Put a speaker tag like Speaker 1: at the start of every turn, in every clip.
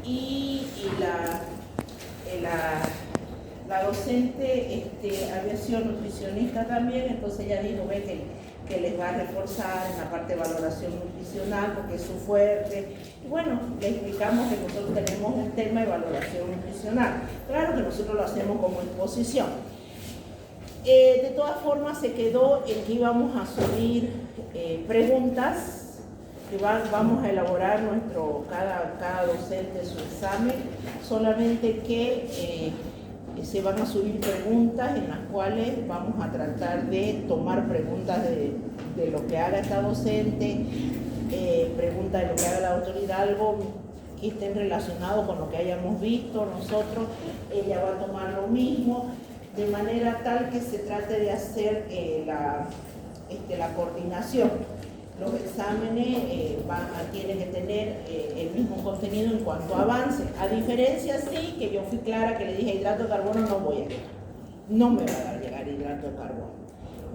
Speaker 1: y la docente había sido nutricionista también, entonces ella dijo, ve que les va a reforzar en la parte de valoración nutricional porque es su fuerte. Y bueno, le explicamos que nosotros tenemos un tema de valoración nutricional. Claro que nosotros lo hacemos como exposición. De todas formas se quedó en que íbamos a subir preguntas, que vamos a elaborar cada docente su examen, solamente que se van a subir preguntas en las cuales vamos a tratar de tomar preguntas de lo que haga esta docente, preguntas de lo que haga la autoridad, algo que estén relacionados con lo que hayamos visto nosotros. Ella va a tomar lo mismo, de manera tal que se trate de hacer la coordinación. Los exámenes tienen que tener el mismo contenido en cuanto a avance. A diferencia, sí, que yo fui clara que le dije hidrato de carbono no voy a llegar. No me va a dar llegar hidrato de carbono.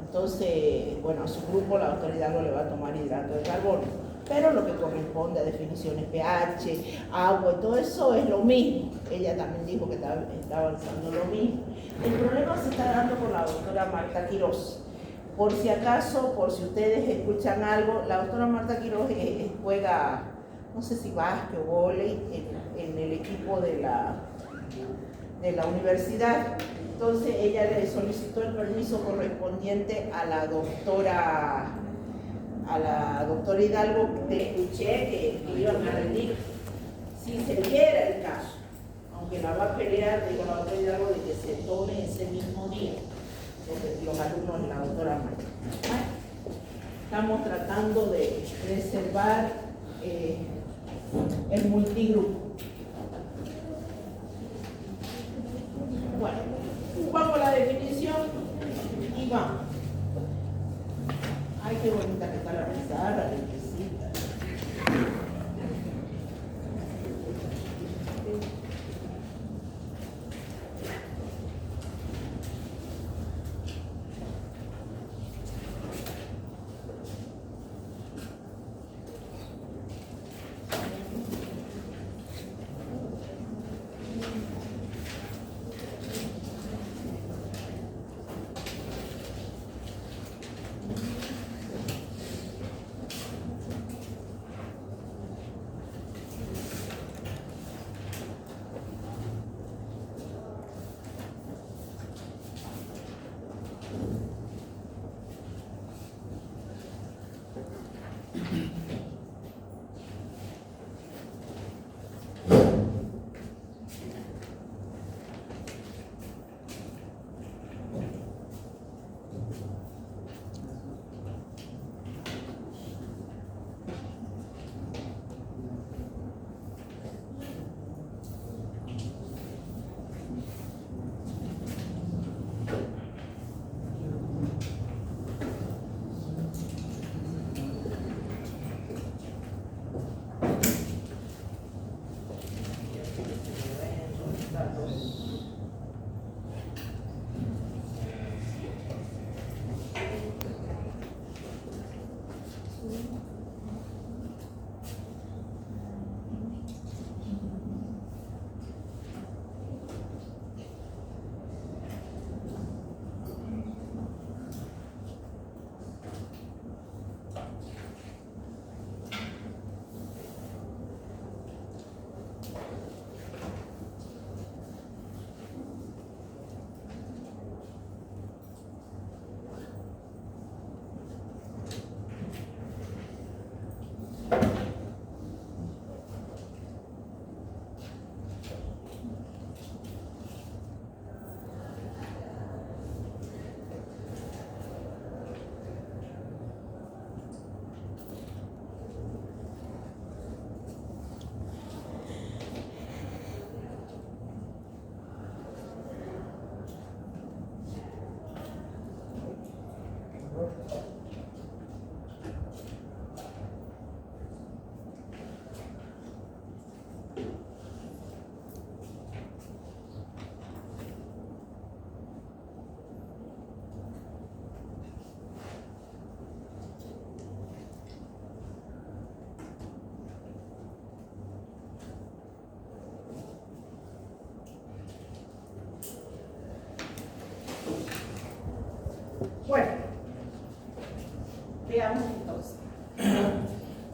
Speaker 1: Entonces, bueno, a su grupo la autoridad no le va a tomar hidrato de carbono. Pero lo que corresponde a definiciones pH, agua y todo eso es lo mismo. Ella también dijo que está avanzando lo mismo. El problema se está dando con la doctora Marta Quiroz. Por si acaso, por si ustedes escuchan algo, la doctora Marta Quiroz juega, no sé si básquet o vóley, en el equipo de la universidad. Entonces ella le solicitó el permiso correspondiente a la doctora Hidalgo, que escuché que iban a rendir, si se diera el caso, aunque la va a pelear, digo, la doctora Hidalgo, de que se tome ese mismo día. Los alumnos de la doctora Marta. Estamos tratando de preservar el multigrupo. Bueno, vamos a la definición y vamos. Ay, qué bonita que está la pizarra, limpiecita.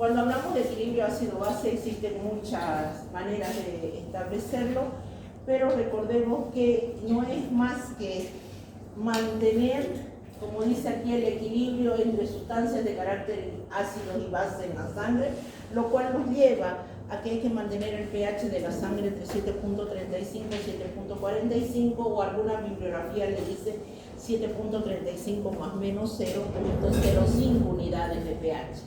Speaker 1: Cuando hablamos de equilibrio ácido-base existen muchas maneras de establecerlo, pero recordemos que no es más que mantener, como dice aquí, el equilibrio entre sustancias de carácter ácido y base en la sangre, lo cual nos lleva a que hay que mantener el pH de la sangre entre 7.35 y 7.45, o alguna bibliografía le dice 7.35 más menos 0.05 unidades de pH.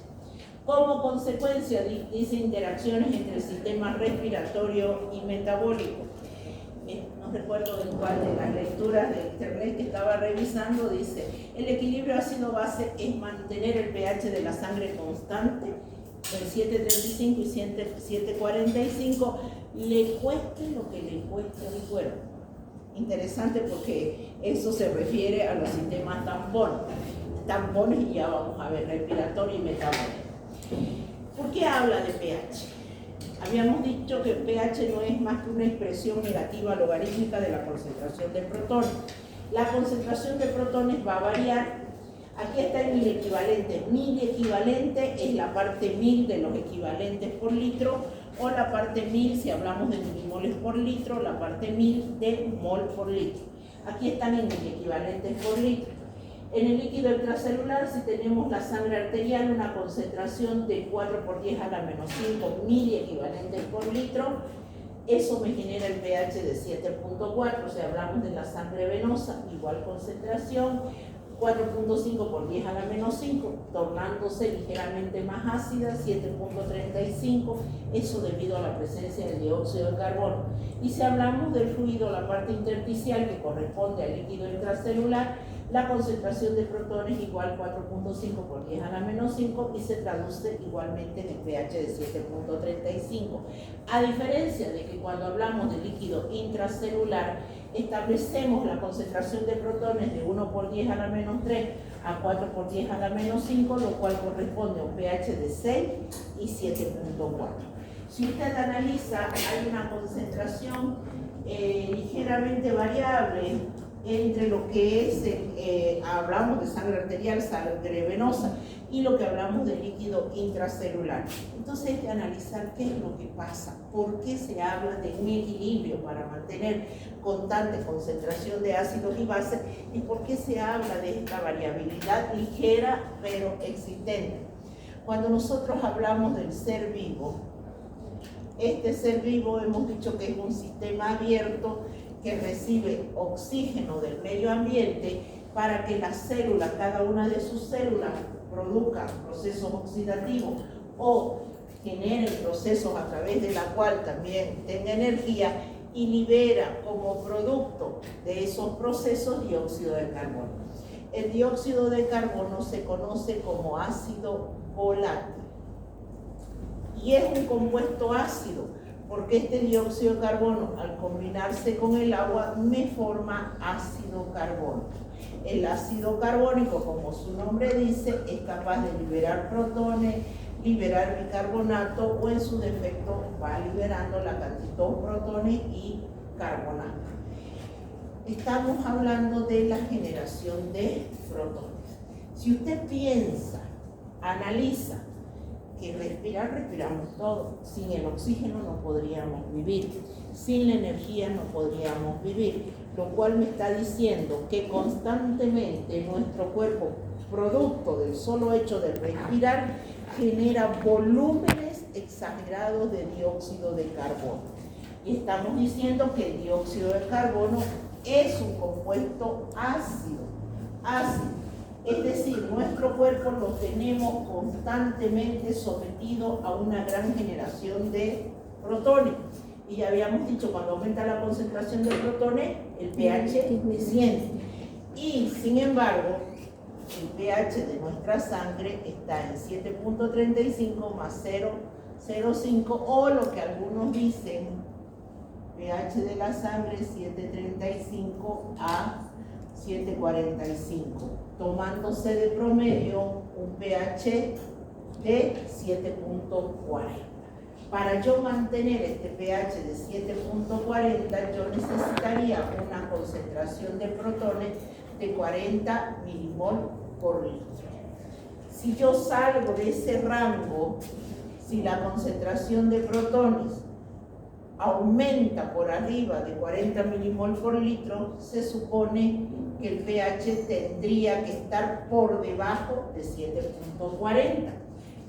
Speaker 1: Como consecuencia, dice, interacciones entre el sistema respiratorio y metabólico. No recuerdo en cuál de las lecturas de internet que estaba revisando, dice: el equilibrio ácido-base es mantener el pH de la sangre constante en 7.35 y 7.45, le cueste lo que le cueste al cuerpo. Interesante, porque eso se refiere a los sistemas tampones, y ya vamos a ver, respiratorio y metabólico. ¿Por qué habla de pH? Habíamos dicho que el pH no es más que una expresión negativa logarítmica de la concentración de protones. La concentración de protones va a variar. Aquí está el 1000 equivalente. 1000 equivalente es la parte 1000 de los equivalentes por litro, o la parte 1000, si hablamos de milimoles por litro, la parte 1000 de mol por litro. Aquí están en 1000 equivalentes por litro. En el líquido intracelular, si tenemos la sangre arterial, una concentración de 4 por 10 a la menos 5 miliequivalentes por litro, eso me genera el pH de 7.4. Si hablamos de la sangre venosa, igual concentración, 4.5 por 10 a la menos 5, tornándose ligeramente más ácida, 7.35, eso debido a la presencia del dióxido de carbono. Y si hablamos del fluido, la parte intersticial, que corresponde al líquido intracelular, la concentración de protones igual 4.5 por 10 a la menos 5, y se traduce igualmente en el pH de 7.35. A diferencia de que cuando hablamos de líquido intracelular, establecemos la concentración de protones de 1 por 10 a la menos 3 a 4 por 10 a la menos 5, lo cual corresponde a un pH de 6 y 7.4. Si usted analiza, hay una concentración ligeramente variable entre lo que es, hablamos de sangre arterial, sangre venosa, y lo que hablamos de líquido intracelular. Entonces hay que analizar qué es lo que pasa, por qué se habla de un equilibrio para mantener constante concentración de ácidos y bases, y por qué se habla de esta variabilidad ligera pero existente. Cuando nosotros hablamos del ser vivo, este ser vivo hemos dicho que es un sistema abierto que recibe oxígeno del medio ambiente para que las células, cada una de sus células, produzcan procesos oxidativos o generen procesos a través de la cual también tenga energía, y libera como producto de esos procesos dióxido de carbono. El dióxido de carbono se conoce como ácido volátil y es un compuesto ácido, porque este dióxido de carbono, al combinarse con el agua, me forma ácido carbónico. El ácido carbónico, como su nombre dice, es capaz de liberar protones, liberar bicarbonato, o en su defecto va liberando la cantidad de protones y carbonato. Estamos hablando de la generación de protones. Si usted piensa, analiza, que respiramos todo. Sin el oxígeno no podríamos vivir, sin la energía no podríamos vivir, lo cual me está diciendo que constantemente nuestro cuerpo, producto del solo hecho de respirar, genera volúmenes exagerados de dióxido de carbono. Y estamos diciendo que el dióxido de carbono es un compuesto ácido. Es decir, nuestro cuerpo lo tenemos constantemente sometido a una gran generación de protones. Y ya habíamos dicho, cuando aumenta la concentración de protones, el pH desciende. Y sin embargo, el pH de nuestra sangre está en 7.35 más 0.05, o lo que algunos dicen, pH de la sangre 7.35 a 7.45, tomándose de promedio un pH de 7.40. Para yo mantener este pH de 7.40, yo necesitaría una concentración de protones de 40 milimol por litro. Si yo salgo de ese rango, si la concentración de protones aumenta por arriba de 40 milimol por litro, se supone que el pH tendría que estar por debajo de 7.40.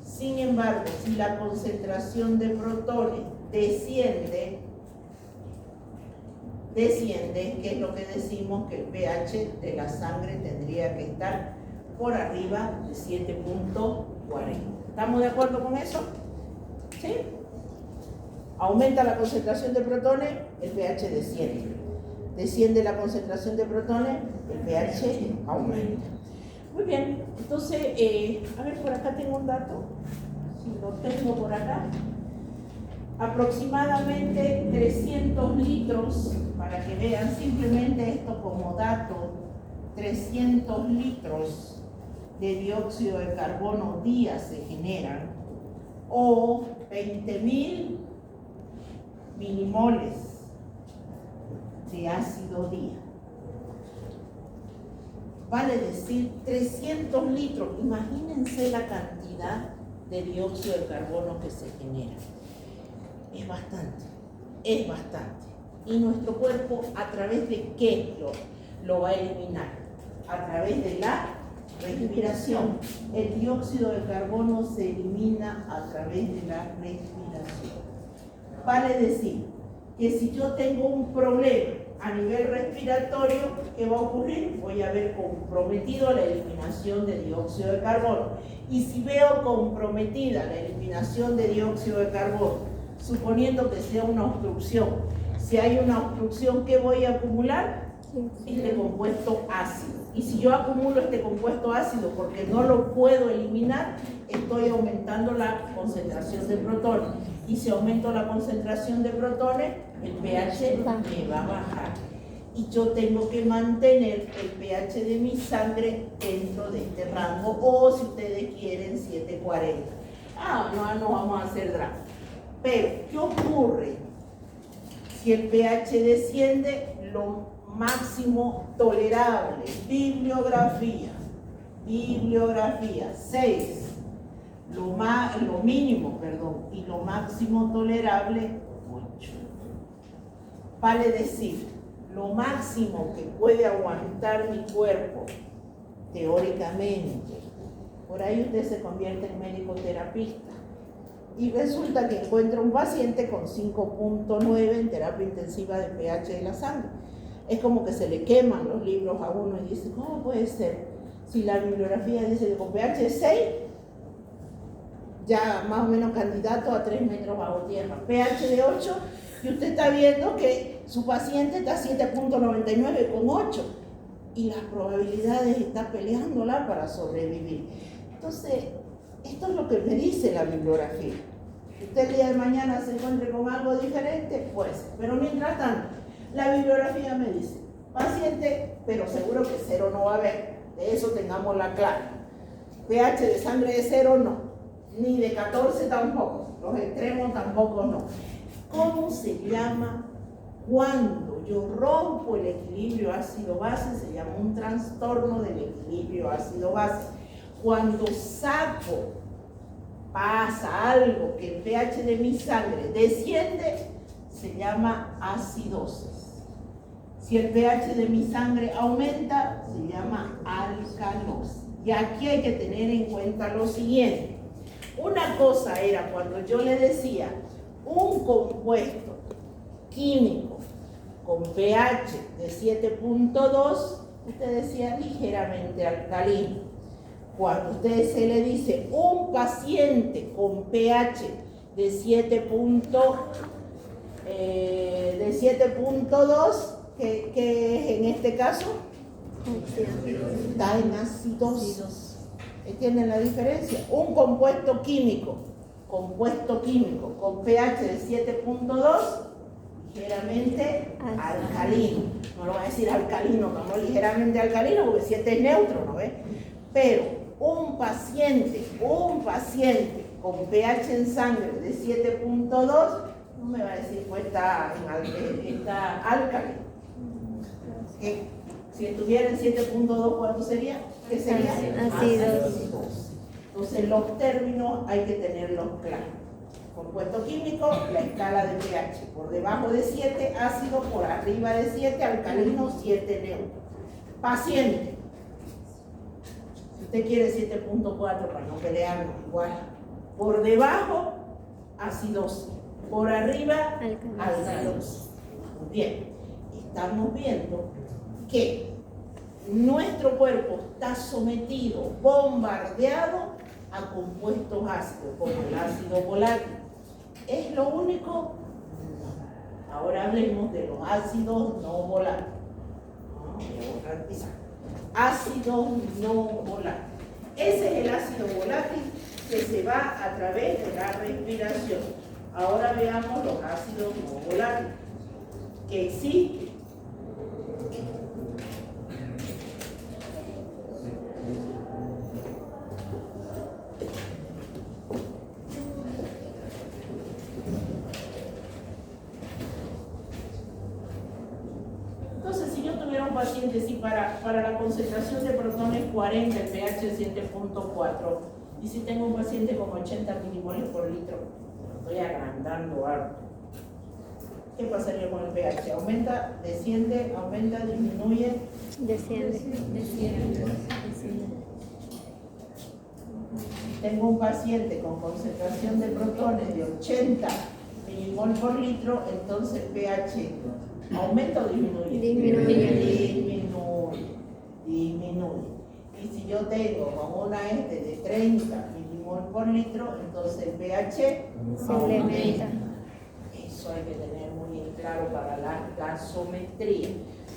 Speaker 1: Sin embargo, si la concentración de protones desciende, que es lo que decimos, que el pH de la sangre tendría que estar por arriba de 7.40. ¿Estamos de acuerdo con eso? ¿Sí? Aumenta la concentración de protones, el pH desciende. Desciende la concentración de protones, el pH aumenta. Muy bien, entonces, a ver, por acá tengo un dato, si lo tengo por acá. Aproximadamente 300 litros, para que vean simplemente esto como dato, 300 litros de dióxido de carbono día se generan, o 20.000 milimoles de ácido día. Vale decir 300 litros, imagínense la cantidad de dióxido de carbono que se genera. Es bastante, es bastante. Y nuestro cuerpo, ¿a través de qué lo va a eliminar? A través de la respiración. El dióxido de carbono se elimina a través de la respiración. Vale decir que si yo tengo un problema a nivel respiratorio, ¿qué va a ocurrir? Voy a ver comprometido la eliminación de dióxido de carbono. Y si veo comprometida la eliminación de dióxido de carbono, suponiendo que sea una obstrucción, si hay una obstrucción, ¿qué voy a acumular? Este compuesto ácido. Y si yo acumulo este compuesto ácido porque no lo puedo eliminar, estoy aumentando la concentración de protones. Y si aumento la concentración de protones, el pH me va a bajar. Y yo tengo que mantener el pH de mi sangre dentro de este rango, o si ustedes quieren, 7.40. No vamos a hacer drama. Pero, ¿qué ocurre si el pH desciende? Lo máximo tolerable, bibliografía, 6, lo mínimo, y lo máximo tolerable, 8. Vale decir, lo máximo que puede aguantar mi cuerpo, teóricamente, por ahí usted se convierte en médico terapista, y resulta que encuentra un paciente con 5.9 en terapia intensiva de pH de la sangre. Es como que se le queman los libros a uno y dice, ¿cómo puede ser? Si la bibliografía dice que con pH 6, ya más o menos candidato a 3 metros bajo tierra. pH de 8, y usted está viendo que su paciente está 7.99 con 8. Y las probabilidades está peleándola para sobrevivir. Entonces, esto es lo que me dice la bibliografía. Usted el día de mañana se encuentre con algo diferente, pues, pero mientras tanto, la bibliografía me dice, paciente, pero seguro que 0 no va a haber, de eso tengamos la clara. pH de sangre de 0 no, ni de 14 tampoco, los extremos tampoco no. ¿Cómo se llama cuando yo rompo el equilibrio ácido-base? Se llama un trastorno del equilibrio ácido-base. Cuando saco, pasa algo que el pH de mi sangre desciende, se llama acidosis. Si el pH de mi sangre aumenta, se llama alcalosis. Y aquí hay que tener en cuenta lo siguiente. Una cosa era cuando yo le decía un compuesto químico con pH de 7.2, usted decía ligeramente alcalino. Cuando usted se le dice un paciente con pH de 7.2, ¿qué es en este caso? Está en acidosis. ¿Entienden la diferencia? Un compuesto químico con pH de 7.2, ligeramente alcalino. No lo voy a decir alcalino, no ligeramente alcalino, porque 7 es neutro, ¿no ves? Pero un paciente con pH en sangre de 7.2, no me va a decir pues está alcalino. Si estuviera en 7.2, ¿cuánto sería? ¿Qué sería? Acidosis. Entonces los términos hay que tenerlos claros. Compuesto químico, la escala de pH. Por debajo de 7, ácido; por arriba de 7, alcalino; 7, neutro. Paciente. Si usted quiere 7.4 para no pelearnos, igual. Por debajo, acidosis. Por arriba, alcalosis. Bien, estamos viendo que nuestro cuerpo está sometido, bombardeado a compuestos ácidos, como el ácido volátil. ¿Es lo único? Ahora hablemos de los ácidos no volátiles. Ácidos no volátiles. Ese es el ácido volátil que se va a través de la respiración. Ahora veamos los ácidos no volátiles que existen. Entonces, si yo tuviera un paciente, si para la concentración de protones 40, el pH es 7.4, y si tengo un paciente con 80 milimoles por litro, estoy agrandando harto. ¿Qué pasaría con el pH? ¿Aumenta, desciende, aumenta, disminuye?
Speaker 2: Desciende.
Speaker 1: Tengo un paciente con concentración de protones de 80 milimol por litro, entonces pH ¿aumenta o disminuye? Disminuye. Y si yo tengo con una de 30 milimol por litro, entonces el pH
Speaker 2: se aumenta.
Speaker 1: Eso hay que tener muy claro para la gasometría.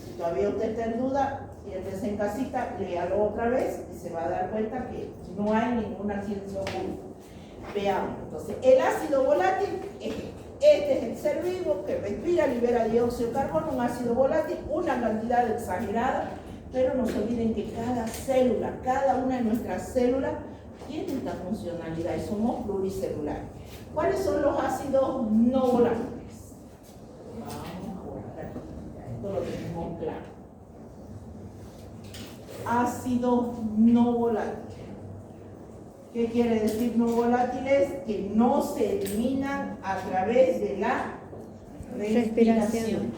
Speaker 1: Si todavía usted está en duda, siéntese en casita, léalo otra vez y se va a dar cuenta que no hay ninguna ciencia oculta. Veamos, entonces, el ácido volátil es este es el ser vivo que respira, libera dióxido de carbono, un ácido volátil, una cantidad exagerada, pero no se olviden que cada célula, cada una de nuestras células tiene esta funcionalidad y somos pluricelulares. ¿Cuáles son los ácidos no volátiles? Vamos a guardar aquí, esto lo tenemos claro. Ácidos no volátiles. ¿Qué quiere decir no volátiles? Que no se eliminan a través de la respiración,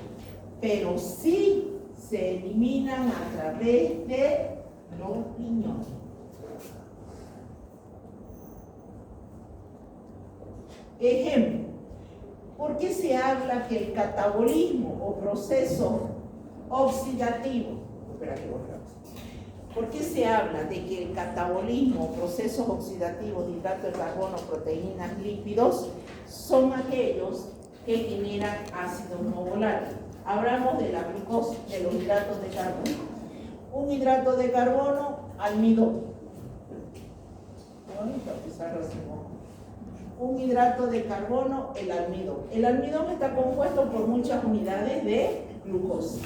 Speaker 1: pero sí se eliminan a través de los riñones. Ejemplo, ¿por qué se habla que el catabolismo o proceso oxidativo, ¿por qué se habla de que el catabolismo, procesos oxidativos de hidratos de carbono, proteínas, lípidos, son aquellos que generan ácidos no volátiles? Hablamos de la glucosa, de los hidratos de carbono. Un hidrato de carbono, almidón. Un hidrato de carbono, el almidón. El almidón está compuesto por muchas unidades de glucosa.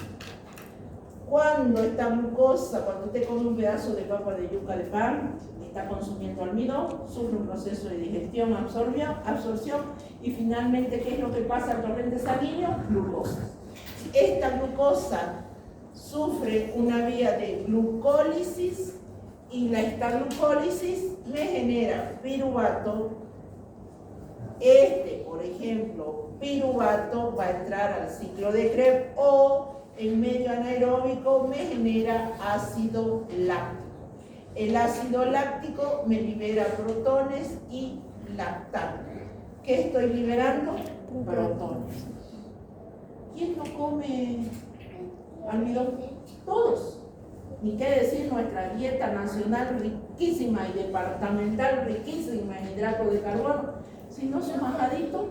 Speaker 1: Cuando esta glucosa, cuando usted come un pedazo de papa de yuca de pan, está consumiendo almidón, sufre un proceso de digestión, absorción y finalmente, ¿qué es lo que pasa al torrente sanguíneo? Glucosa. Esta glucosa sufre una vía de glucólisis y esta glucólisis me genera piruvato. Por ejemplo, piruvato va a entrar al ciclo de Krebs o en medio anaeróbico me genera ácido láctico. El ácido láctico me libera protones y lactato. ¿Qué estoy liberando? Protones. ¿Quién no come almidón? Todos. Ni qué decir nuestra dieta nacional riquísima y departamental riquísima en hidratos de carbono. Si no son majaditos,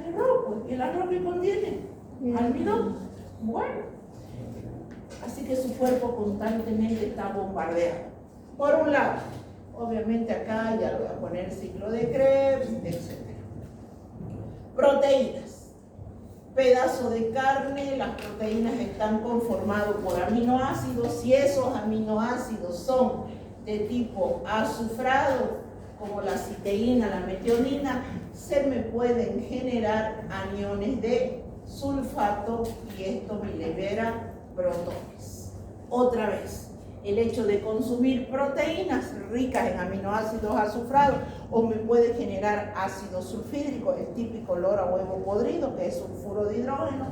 Speaker 1: el arroz, ¿y el arroz que contiene? Almidón. Bueno, así que su cuerpo constantemente está bombardeado. Por un lado, obviamente acá ya lo voy a poner ciclo de Krebs, etc. Proteínas. Pedazo de carne, las proteínas están conformadas por aminoácidos. Si esos aminoácidos son de tipo azufrado, como la citeína, la metionina, se me pueden generar aniones de sulfato y esto me libera protones. Otra vez, el hecho de consumir proteínas ricas en aminoácidos azufrados o me puede generar ácido sulfídrico, el típico olor a huevo podrido, que es sulfuro de hidrógeno,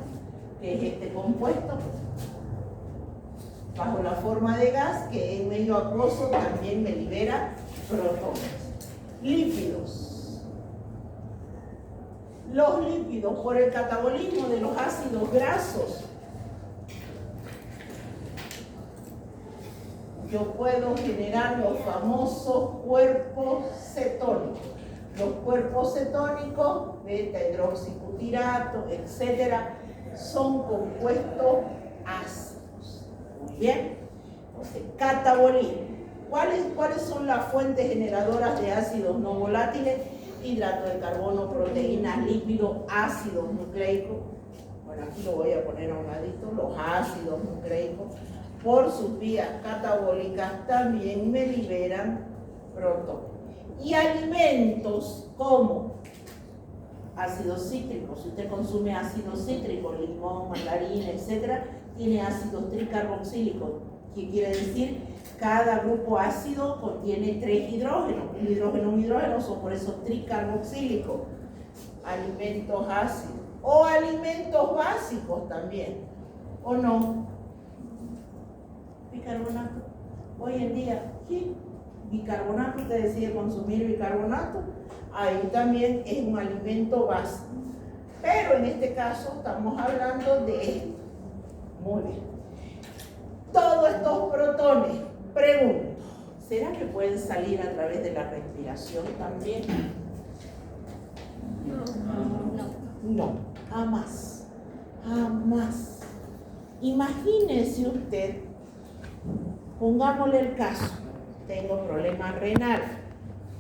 Speaker 1: que es este compuesto, bajo la forma de gas, que en medio acuoso también me libera protones. Lípidos. Los lípidos, por el catabolismo de los ácidos grasos, yo puedo generar los famosos cuerpos cetónicos. Los cuerpos cetónicos, beta-hidroxibutirato, etcétera, son compuestos ácidos. Muy bien. Entonces, catabolismo. ¿Cuáles son las fuentes generadoras de ácidos no volátiles? Hidrato de carbono, proteínas, lípidos, ácidos nucleicos. Bueno, aquí lo voy a poner a un ladito, los ácidos nucleicos. Por sus vías catabólicas también me liberan protones. Y alimentos como ácidos cítricos. Si usted consume ácido cítrico, limón, mandarina, etc., tiene ácidos tricarboxílicos. ¿Qué quiere decir? Cada grupo ácido contiene 3 hidrógenos. Un hidrógeno, son por eso tricarboxílicos. Alimentos ácidos. O alimentos básicos también. ¿O no? Bicarbonato. Hoy en día, ¿sí? Bicarbonato, usted decide consumir bicarbonato, ahí también es un alimento básico. Pero en este caso estamos hablando de esto. Muy bien. Todos estos protones, pregunto, ¿será que pueden salir a través de la respiración también? No, jamás. Jamás. Imagínese usted, pongámosle el caso, tengo problema renal,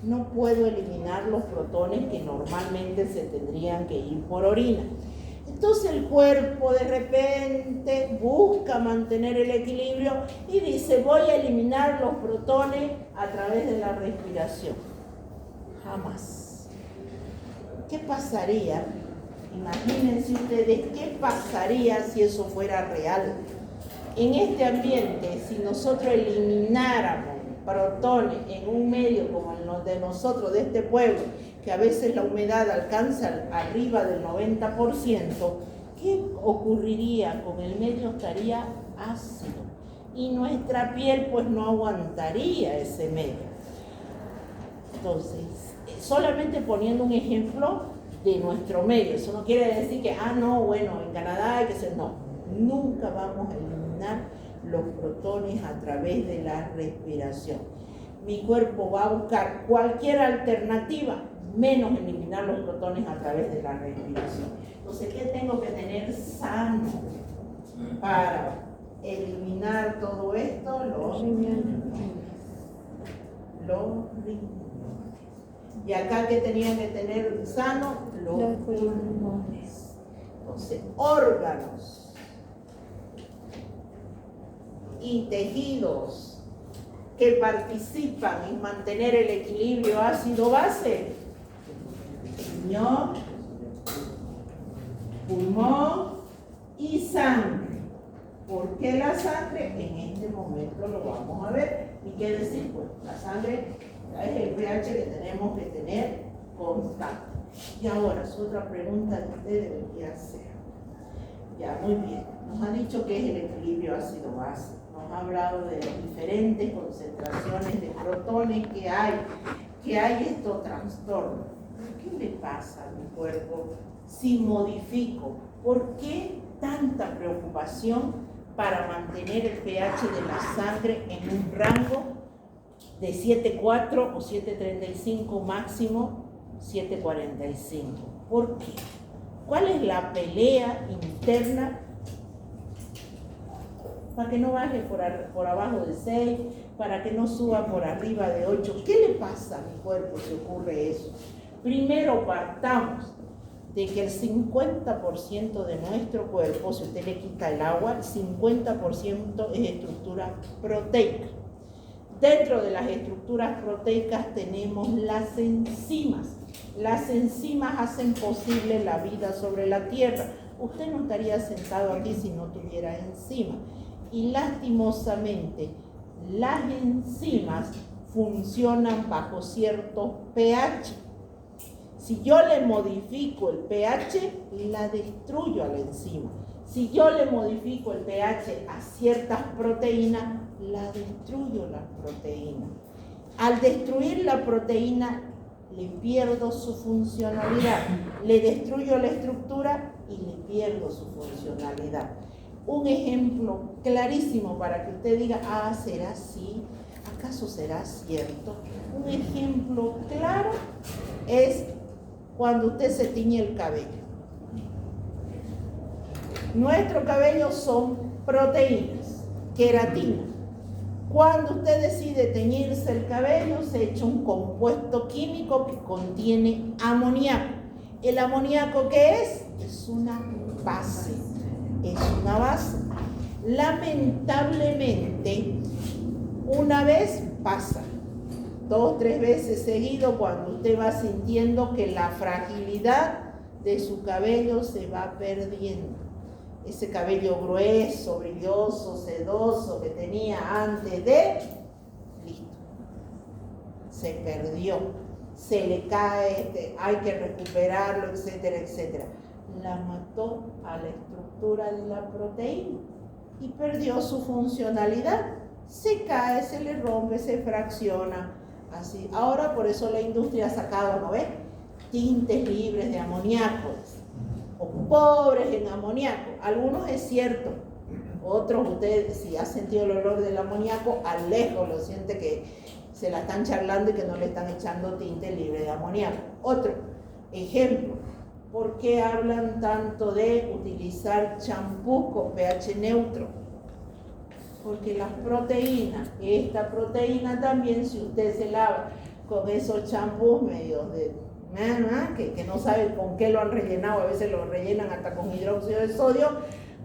Speaker 1: no puedo eliminar los protones que normalmente se tendrían que ir por orina. Entonces el cuerpo de repente busca mantener el equilibrio y dice, voy a eliminar los protones a través de la respiración. Jamás. ¿Qué pasaría? Imagínense ustedes qué pasaría si eso fuera real. En este ambiente, si nosotros elimináramos protones en un medio como el de nosotros, de este pueblo, que a veces la humedad alcanza arriba del 90%, ¿qué ocurriría con el medio? Estaría ácido y nuestra piel pues no aguantaría ese medio. Entonces, solamente poniendo un ejemplo de nuestro medio, eso no quiere decir que, bueno, en Canadá hay que ser, no, nunca vamos a eliminar los protones a través de la respiración. Mi cuerpo va a buscar cualquier alternativa, menos eliminar los protones a través de la respiración. Entonces, ¿qué tengo que tener sano para eliminar todo esto? Los riñones. Y acá, ¿qué tenían que tener sano? Los pulmones. Entonces, órganos y tejidos que participan en mantener el equilibrio ácido-base: riñón, pulmón y sangre. ¿Por qué la sangre? En este momento lo vamos a ver. ¿Y qué decir? Pues la sangre es el pH que tenemos que tener constante. Y ahora es otra pregunta que usted debería hacer. Ya, muy bien. Nos ha dicho qué es el equilibrio ácido-base. Nos ha hablado de las diferentes concentraciones de protones que hay estos trastornos. ¿Qué le pasa a mi cuerpo si modifico? ¿Por qué tanta preocupación para mantener el pH de la sangre en un rango de 7,4 o 7,35, máximo 7,45? ¿Por qué? ¿Cuál es la pelea interna para que no baje por abajo de 6, para que no suba por arriba de 8? ¿Qué le pasa a mi cuerpo si ocurre eso? Primero partamos de que el 50% de nuestro cuerpo, si usted le quita el agua, el 50% es estructura proteica. Dentro de las estructuras proteicas tenemos las enzimas. Las enzimas hacen posible la vida sobre la Tierra. Usted no estaría sentado aquí si no tuviera enzimas. Y lastimosamente, Las enzimas funcionan bajo ciertos pH. Si yo le modifico el pH, la destruyo a la enzima. Si yo le modifico el pH a ciertas proteínas, la destruyo las proteínas. Al destruir la proteína, le pierdo su funcionalidad. Le destruyo la estructura y le pierdo su funcionalidad. Un ejemplo clarísimo para que usted diga, ah, ¿será así? ¿Acaso será cierto? Un ejemplo claro es cuando usted se tiñe el cabello. Nuestro cabello son proteínas, queratina. Cuando usted decide teñirse el cabello, se echa un compuesto químico que contiene amoníaco. ¿El amoníaco qué es? Es una base. Es una base. Lamentablemente, una vez pasa, 2, 3 veces seguido, cuando usted va sintiendo que la fragilidad de su cabello se va perdiendo. Ese cabello grueso, brilloso, sedoso que tenía antes de, listo, se perdió, se le cae, hay que recuperarlo, etcétera, etcétera. La mató a la estructura de la proteína y perdió su funcionalidad. Se cae, se le rompe, se fracciona, así. Ahora por eso la industria ha sacado, ¿no ves? Tintes libres de amoníaco, o pobres en amoníaco. Algunos es cierto, otros ustedes, si ha sentido el olor del amoníaco, a lejos lo siente que se la están charlando y que no le están echando tinte libre de amoníaco. Otro ejemplo, ¿por qué hablan tanto de utilizar champú con pH neutro? Porque las proteínas, esta proteína también, si usted se lava con esos champús medios de que no saben con qué lo han rellenado, a veces lo rellenan hasta con hidróxido de sodio,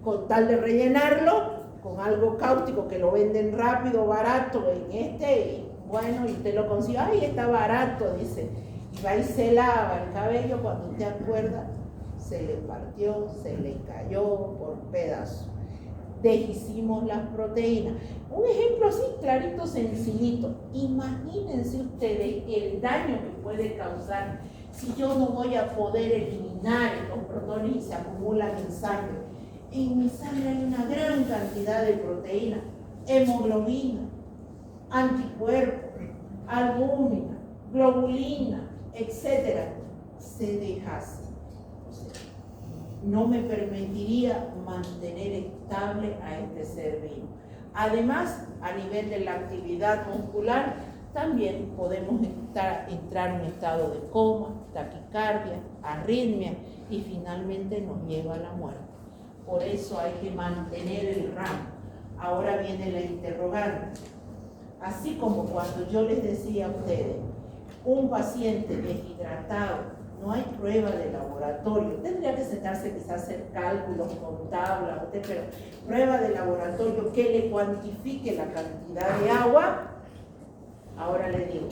Speaker 1: con tal de rellenarlo con algo cáustico que lo venden rápido, barato y bueno, y usted lo consigue, ay, está barato, dice, y va y se lava el cabello, cuando usted acuerda, se le partió, se le cayó por pedazos. Deshicimos las proteínas. Un ejemplo así, clarito, sencillito. Imagínense ustedes el daño que puede causar si yo no voy a poder eliminar estos protones y se acumulan en sangre. En mi sangre hay una gran cantidad de proteínas, hemoglobina, anticuerpos, albúmina, globulina, etc. Se deshacen. No me permitiría mantener estable a este ser vivo. Además, a nivel de la actividad muscular, también podemos entrar en un estado de coma, taquicardia, arritmia y finalmente nos lleva a la muerte. Por eso hay que mantener el rango. Ahora viene la interrogante. Así como cuando yo les decía a ustedes, un paciente deshidratado, no hay prueba de laboratorio. Tendría que sentarse quizás a hacer cálculos con tablas, pero prueba de laboratorio que le cuantifique la cantidad de agua. Ahora le digo,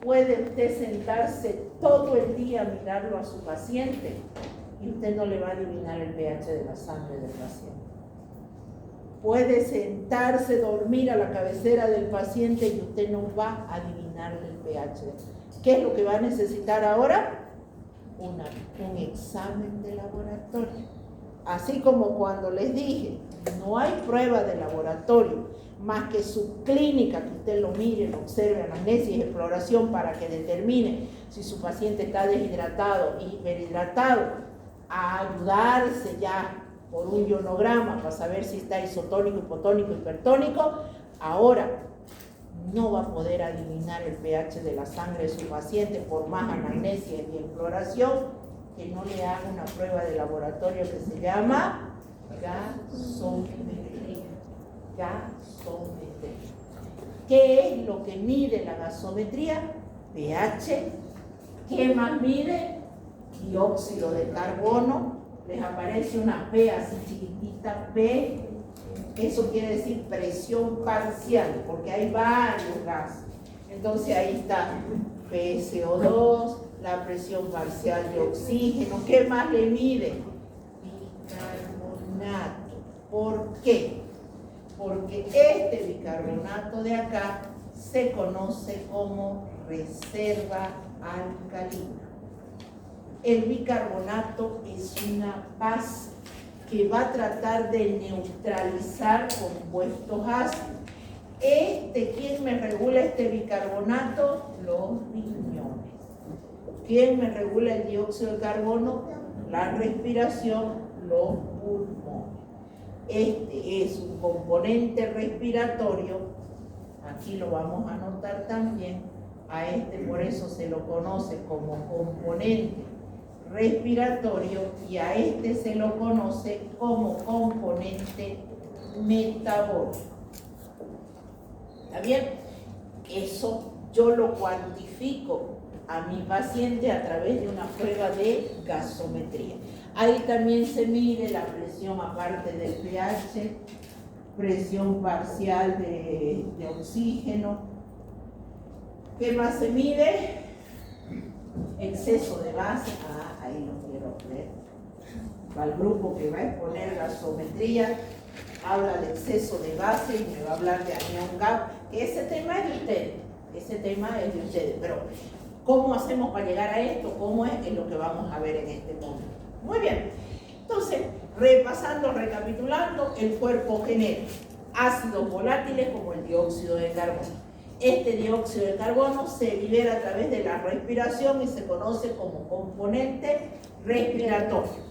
Speaker 1: ¿puede usted sentarse todo el día a mirarlo a su paciente y usted no le va a adivinar el pH de la sangre del paciente? Puede sentarse, dormir a la cabecera del paciente y usted no va a adivinar el pH. ¿Qué es lo que va a necesitar ahora? Un examen de laboratorio. Así como cuando les dije, no hay prueba de laboratorio más que su clínica, que usted lo mire, lo observe, anamnesis, exploración, para que determine si su paciente está deshidratado, hiperhidratado, a ayudarse ya por un ionograma para saber si está isotónico, hipotónico, hipertónico. Ahora no va a poder adivinar el pH de la sangre de su paciente por más anamnesis y exploración que no le haga una prueba de laboratorio que se llama gasometría. ¿Qué es lo que mide la gasometría? pH. ¿Qué más mide? Dióxido de carbono. Les aparece una P así chiquitita, P. Eso quiere decir presión parcial, porque hay varios gases. Entonces ahí está PSO2, la presión parcial de oxígeno. ¿Qué más le mide? Bicarbonato. ¿Por qué? Porque este bicarbonato de acá se conoce como reserva alcalina. El bicarbonato es una base que va a tratar de neutralizar compuestos ácidos. ¿Quién me regula este bicarbonato? Los riñones. ¿Quién me regula el dióxido de carbono? La respiración, los pulmones. Este es un componente respiratorio, aquí lo vamos a anotar también, por eso se lo conoce como componente respiratorio y a se lo conoce como componente metabólico. ¿Está bien? Eso yo lo cuantifico a mi paciente a través de una prueba de gasometría. Ahí también se mide la presión aparte del pH, presión parcial de oxígeno. ¿Qué más se mide? Exceso de base. Ahí lo quiero ver. Para el grupo que va a exponer gasometría, habla de exceso de base y me va a hablar de anión GAP, que ese tema es de ustedes. Ese tema es de ustedes. Pero, ¿cómo hacemos para llegar a esto? ¿Cómo es lo que vamos a ver en este momento? Muy bien. Entonces, repasando, recapitulando, el cuerpo genera ácidos volátiles como el dióxido de carbono. Este dióxido de carbono se libera a través de la respiración y se conoce como componente respiratorio.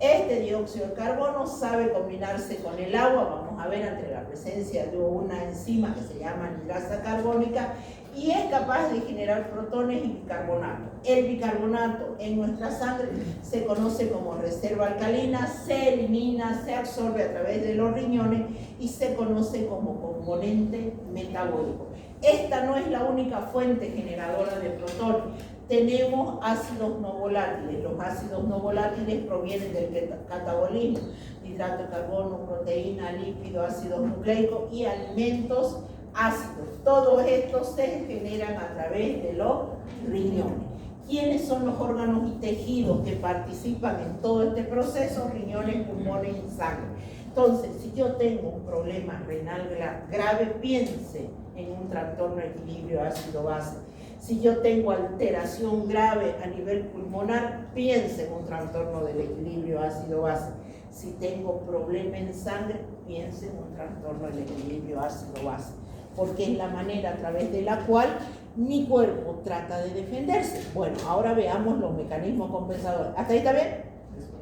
Speaker 1: Este dióxido de carbono sabe combinarse con el agua, vamos a ver ante la presencia de una enzima que se llama anhidrasa carbónica y es capaz de generar protones y bicarbonato. El bicarbonato en nuestra sangre se conoce como reserva alcalina, se elimina, se absorbe a través de los riñones y se conoce como componente metabólico. Esta no es la única fuente generadora de protones. Tenemos ácidos no volátiles. Los ácidos no volátiles provienen del catabolismo, hidrato de carbono, proteína, lípido, ácidos nucleicos y alimentos ácidos. Todos estos se generan a través de los riñones. ¿Quiénes son los órganos y tejidos que participan en todo este proceso? Riñones, pulmones y sangre. Entonces, si yo tengo un problema renal grave, piense en un trastorno de equilibrio ácido-base. Si yo tengo alteración grave a nivel pulmonar, piense en un trastorno del equilibrio ácido-base. Si tengo problema en sangre, piense en un trastorno del equilibrio ácido-base. Porque es la manera a través de la cual mi cuerpo trata de defenderse. Bueno, ahora veamos los mecanismos compensadores. ¿Hasta ahí está bien?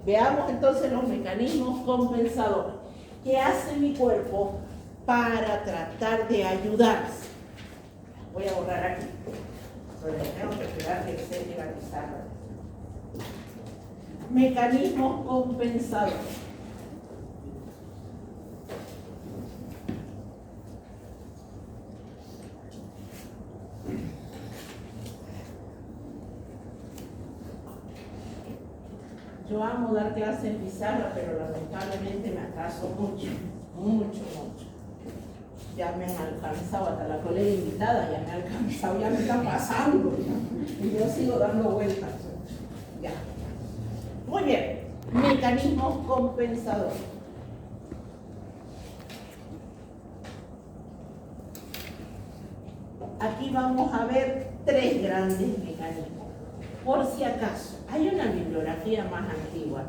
Speaker 1: Veamos entonces los mecanismos compensadores. ¿Qué hace mi cuerpo para tratar de ayudarse? Voy a borrar aquí. Pero tengo que esperar que se llegue la pizarra. Mecanismos compensadores. Yo amo dar clases en pizarra, pero lamentablemente me atraso mucho. Ya me han alcanzado, hasta la colega invitada ya me ha alcanzado, ya me está pasando. Y yo sigo dando vueltas. Ya. Muy bien. Mecanismos compensadores. Aquí vamos a ver tres grandes mecanismos. Por si acaso, hay una bibliografía más antigua.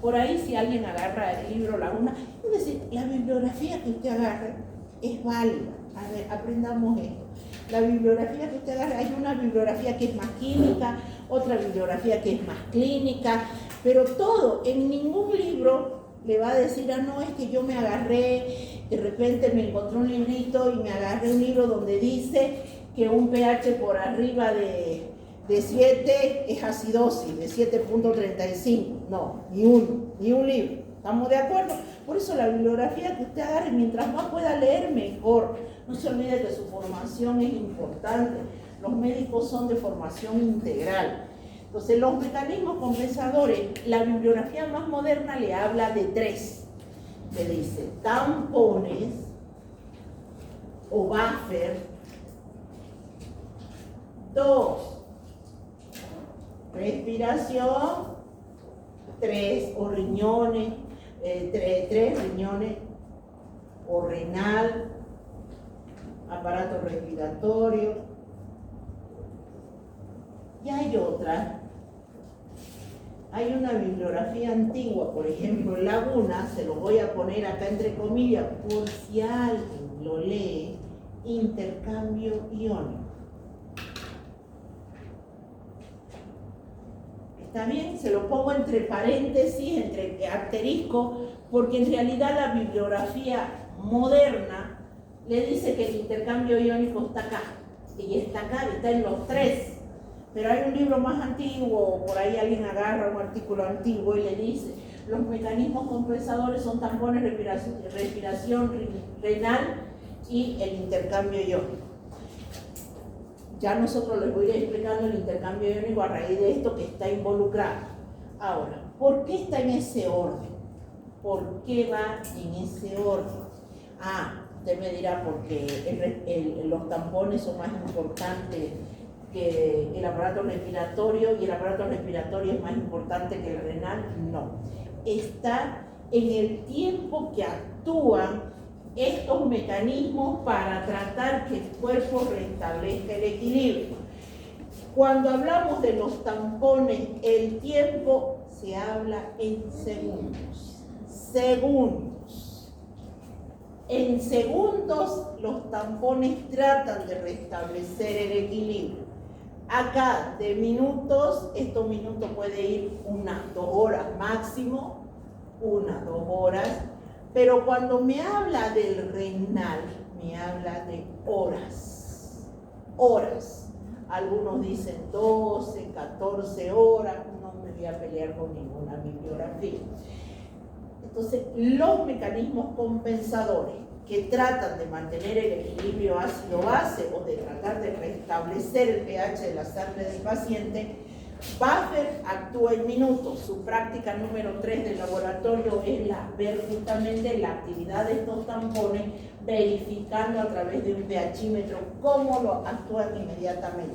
Speaker 1: Por ahí si alguien agarra el libro Laguna, es decir, la bibliografía que usted agarre es válida. A ver, aprendamos esto. La bibliografía que usted agarre, hay una bibliografía que es más química, otra bibliografía que es más clínica, pero todo, en ningún libro le va a decir, no, es que yo me agarré, de repente me encontré un librito y me agarré un libro donde dice que un pH por arriba de 7 es acidosis, de 7.35. No, ni un libro. ¿Estamos de acuerdo? Por eso la bibliografía que usted agarre, mientras más pueda leer, mejor. No se olvide que su formación es importante. Los médicos son de formación integral. Entonces, los mecanismos compensadores, la bibliografía más moderna le habla de 3. Le dice tampones o buffer. 2. Respiración. 3. O riñones. 3 riñones. O renal. aparato respiratorio. Y hay otra. Hay una bibliografía antigua, por ejemplo, en Laguna, se lo voy a poner acá entre comillas, por si alguien lo lee, intercambio iónico. ¿Está bien? Se lo pongo entre paréntesis, entre asterisco, porque en realidad la bibliografía moderna le dice que el intercambio iónico está acá, y está acá, está en los tres. Pero hay un libro más antiguo, por ahí alguien agarra un artículo antiguo y le dice, los mecanismos compensadores son tampones, respiración renal y el intercambio iónico. Ya nosotros les voy a ir explicando el intercambio iónico a raíz de esto que está involucrado. Ahora, ¿por qué está en ese orden? ¿Por qué va en ese orden? Usted me dirá, porque los tampones son más importantes que el aparato respiratorio y el aparato respiratorio es más importante que el renal. No. Está en el tiempo que actúan estos mecanismos para tratar que el cuerpo restablezca el equilibrio. Cuando hablamos de los tampones, el tiempo se habla en segundos. Segundos. En segundos los tampones tratan de restablecer el equilibrio. Acá de minutos, estos minutos puede ir 1, 2 horas máximo, 1, 2 horas. Pero cuando me habla del renal, me habla de horas. Horas. Algunos dicen 12, 14 horas. No me voy a pelear con ninguna bibliografía. Entonces, los mecanismos compensadores que tratan de mantener el equilibrio ácido-base o de tratar de restablecer el pH de la sangre del paciente, Buffer actúa en minutos. Su práctica número 3 del laboratorio es ver justamente la actividad de estos tampones, verificando a través de un pHímetro cómo lo actúan inmediatamente.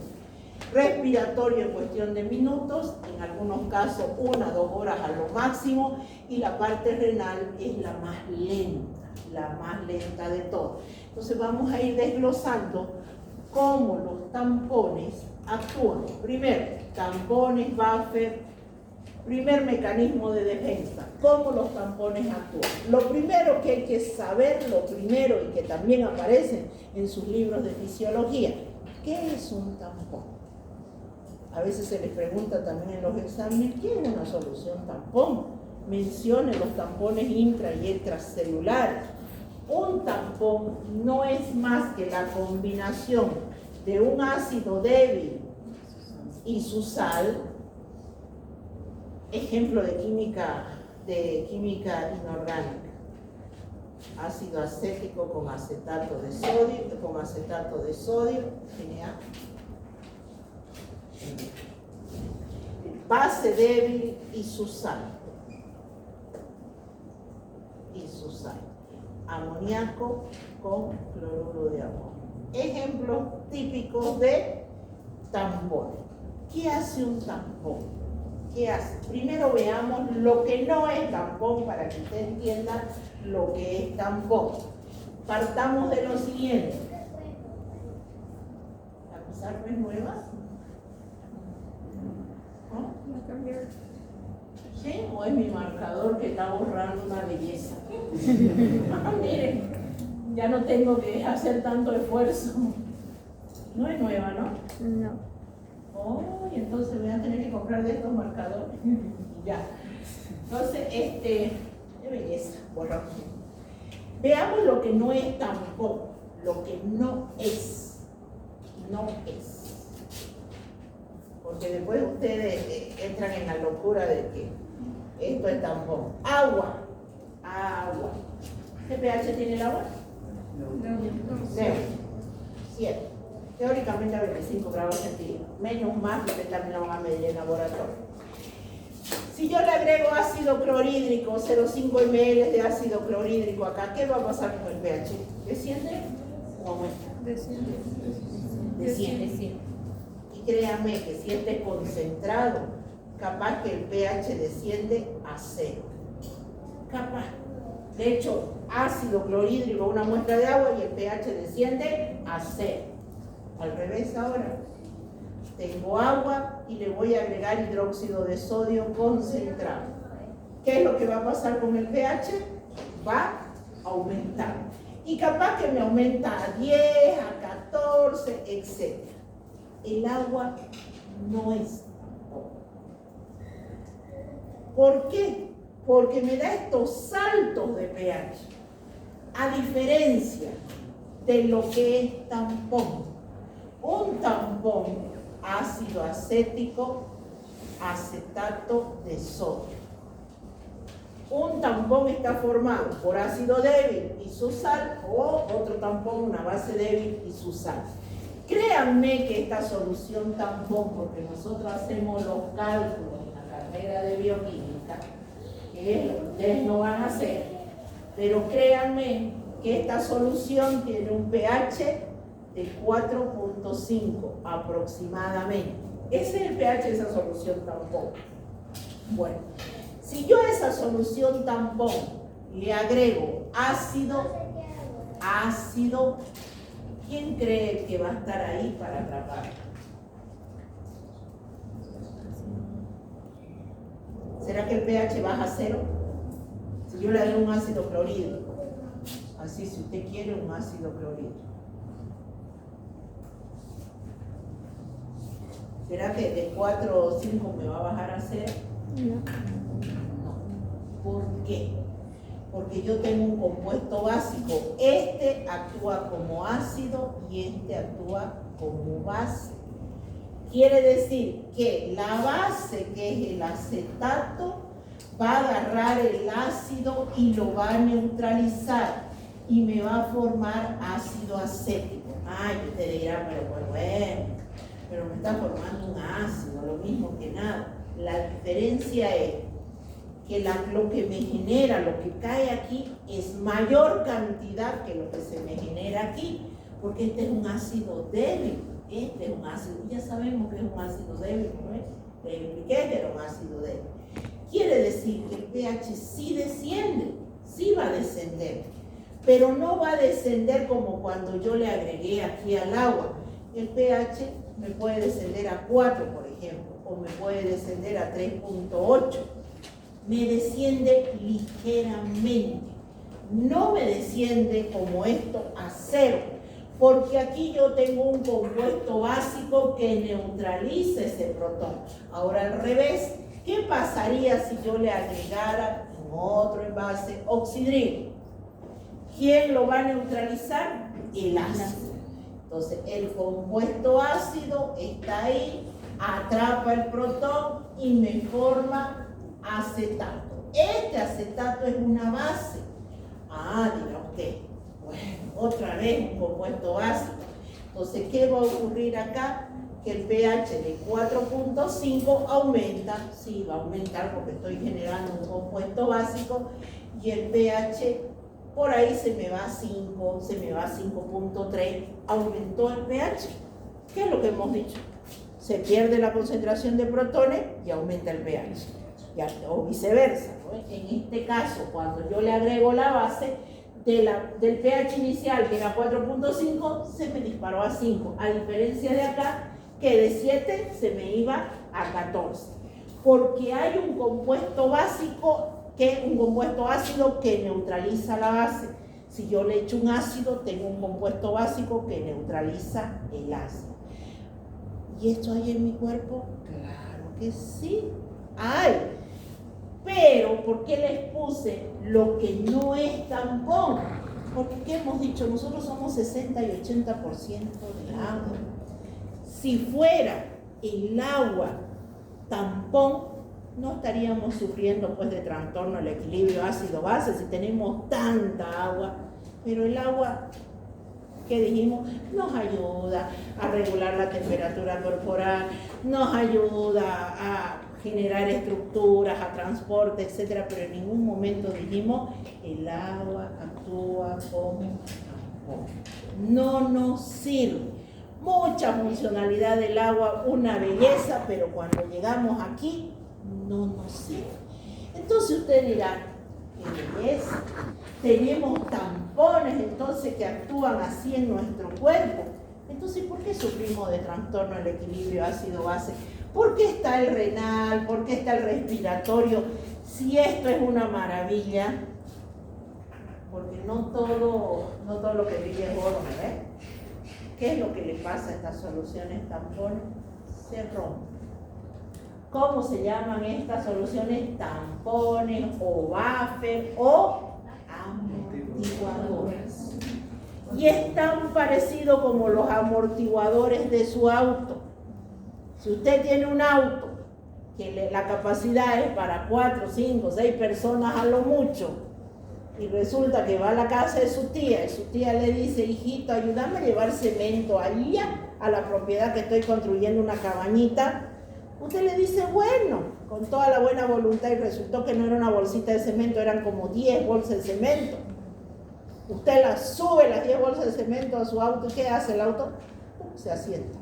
Speaker 1: Respiratorio en cuestión de minutos, en algunos casos 1 a 2 horas a lo máximo, y la parte renal es la más lenta de todas. Entonces vamos a ir desglosando cómo los tampones actúan. Primero, tampones, buffer, primer mecanismo de defensa. ¿Cómo los tampones actúan? Lo primero que hay que saber, y que también aparece en sus libros de fisiología, ¿qué es un tampón? A veces se les pregunta también en los exámenes, ¿qué es una solución tampón? Mencione los tampones intra y extracelulares. Un tampón no es más que la combinación de un ácido débil y su sal, ejemplo de química inorgánica, ácido acético con acetato de sodio, NA, base débil y su sal, amoníaco con cloruro de amonio. Ejemplos típicos de tampones. ¿Qué hace un tampón? ¿Qué hace? Primero veamos lo que no es tampón para que usted entienda lo que es tampón. Partamos de lo siguiente. ¿La pizarra es nueva? ¿No?
Speaker 2: ¿La cambiar?
Speaker 1: ¿Sí? ¿O es mi marcador que está borrando una belleza? Miren, ya no tengo que hacer tanto esfuerzo. No es nueva, ¿no?
Speaker 2: No.
Speaker 1: Oh, y entonces voy a tener que comprar de estos marcadores. Ya. Entonces, qué belleza. Borramos. Veamos lo que no es tampoco. Lo que no es. No es. Porque después ustedes entran en la locura de que esto es tampón. Agua. ¿Qué pH tiene el agua? Neutro. 7. Teóricamente a 25 grados centígrados. Menos más, ustedes también lo van a medir en laboratorio. Si yo le agrego ácido clorhídrico, 0,5 ml de ácido clorhídrico acá, ¿qué va a pasar con el pH? ¿Desciende o aumenta? Desciende. Y créanme que si este es concentrado, capaz que el pH desciende a 0. Capaz. Le echo ácido clorhídrico a una muestra de agua y el pH desciende a 0. Al revés ahora. Tengo agua y le voy a agregar hidróxido de sodio concentrado. ¿Qué es lo que va a pasar con el pH? Va a aumentar. Y capaz que me aumenta a 10, a 14, etc. El agua no es poco. ¿Por qué? Porque me da estos saltos de pH. A diferencia de lo que es tampón. Un tampón, ácido acético, acetato de sodio. Un tampón está formado por ácido débil y su sal, o otro tampón, una base débil y su sal. Créanme que esta solución tampón, porque nosotros hacemos los cálculos en la carrera de bioquímica, que ustedes no van a hacer, pero créanme que esta solución tiene un pH de 4.5 aproximadamente. Ese es el pH de esa solución tampón. Bueno, si yo a esa solución tampón le agrego ácido, ¿quién cree que va a estar ahí para atrapar? ¿Será que el pH baja a 0? Si yo le agrego un ácido clorhídrico, así si usted quiere un ácido clorhídrico, ¿será que de 4 o 5 me va a bajar a 0?
Speaker 2: No.
Speaker 1: ¿Por qué? Porque yo tengo un compuesto básico. Este actúa como ácido y este actúa como base. Quiere decir que la base, que es el acetato, va a agarrar el ácido y lo va a neutralizar y me va a formar ácido acético. Ay, usted dirá, pero me está formando un ácido, lo mismo que nada. La diferencia es que lo que me genera, lo que cae aquí, es mayor cantidad que lo que se me genera aquí, porque este es un ácido débil. Este es un ácido, ya sabemos que es un ácido débil, ¿no es? Le expliqué que era un ácido débil. Quiere decir que el pH sí desciende, sí va a descender, pero no va a descender como cuando yo le agregué aquí al agua. El pH me puede descender a 4, por ejemplo, o me puede descender a 3.8. Me desciende ligeramente, no me desciende como esto a 0, porque aquí yo tengo un compuesto básico que neutraliza ese protón. Ahora al revés, ¿qué pasaría si yo le agregara en otro envase oxidril? ¿Quién lo va a neutralizar? El ácido. Entonces el compuesto ácido está ahí, atrapa el protón y me forma acetato. Este acetato es una base. Dirá usted, bueno, otra vez un compuesto básico. Entonces, ¿qué va a ocurrir acá? Que el pH de 4.5 aumenta. Sí, va a aumentar porque estoy generando un compuesto básico y el pH por ahí se me va a 5, se me va a 5.3. Aumentó el pH. ¿Qué es lo que hemos dicho? Se pierde la concentración de protones y aumenta el pH. O viceversa, ¿no? En este caso, cuando yo le agrego la base del pH inicial, que era 4.5, se me disparó a 5, a diferencia de acá, que de 7 se me iba a 14, porque hay un compuesto básico, un compuesto ácido que neutraliza la base. Si yo le echo un ácido, tengo un compuesto básico que neutraliza el ácido. ¿Y esto hay en mi cuerpo? Claro que sí, hay. Pero, ¿por qué les puse lo que no es tampón? Porque, ¿qué hemos dicho? Nosotros somos 60 y 80% de agua. Si fuera el agua tampón, no estaríamos sufriendo pues de trastorno del equilibrio ácido-base si tenemos tanta agua. Pero el agua, ¿qué dijimos? Nos ayuda a regular la temperatura corporal, nos ayuda a generar estructuras, a transporte, etcétera, pero en ningún momento dijimos el agua actúa como tampón. No nos sirve. Mucha funcionalidad del agua, una belleza, pero cuando llegamos aquí no nos sirve. Entonces usted dirá, qué belleza, tenemos tampones entonces que actúan así en nuestro cuerpo. Entonces, ¿por qué sufrimos de trastorno del equilibrio ácido-base? ¿Por qué está el renal? ¿Por qué está el respiratorio? Si esto es una maravilla, porque no todo lo que brilla es oro, ¿eh? ¿Qué es lo que le pasa a estas soluciones tampones? Se rompen. ¿Cómo se llaman estas soluciones? Tampones o buffer o amortiguadores. Y es tan parecido como los amortiguadores de su auto. Si usted tiene un auto que la capacidad es para 4, 5, 6 personas a lo mucho, y resulta que va a la casa de su tía y su tía le dice: hijito, ayúdame a llevar cemento allá a la propiedad que estoy construyendo una cabañita, usted le dice bueno, con toda la buena voluntad, y resultó que no era una bolsita de cemento, eran como 10 bolsas de cemento. Usted sube las 10 bolsas de cemento a su auto, ¿y qué hace el auto? Se asienta.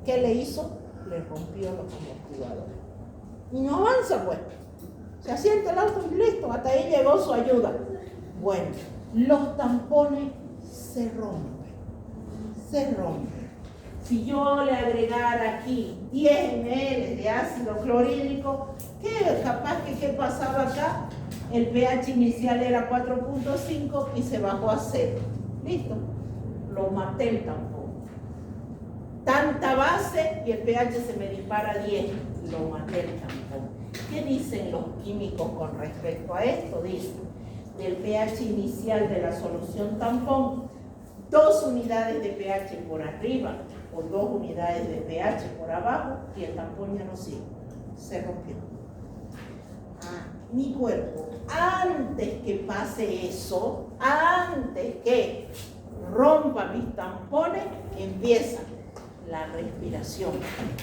Speaker 1: ¿Qué le hizo? Le rompió los amortiguadores. Y no avanza, pues. Se asienta el auto y listo, hasta ahí llegó su ayuda. Bueno, los tampones se rompen. Se rompen. Si yo le agregara aquí 10 ml de ácido clorhídrico, ¿qué pasaba acá? El pH inicial era 4.5 y se bajó a 0. Listo. Lo maté el tampón. Tanta base y el pH se me dispara a 10. Lo maté el tampón. ¿Qué dicen los químicos con respecto a esto? Dicen, del pH inicial de la solución tampón, 2 unidades de pH por arriba o 2 unidades de pH por abajo y el tampón ya no sirve. Se rompió. Mi cuerpo, antes que pase eso, antes que rompa mis tampones, empieza la respiración.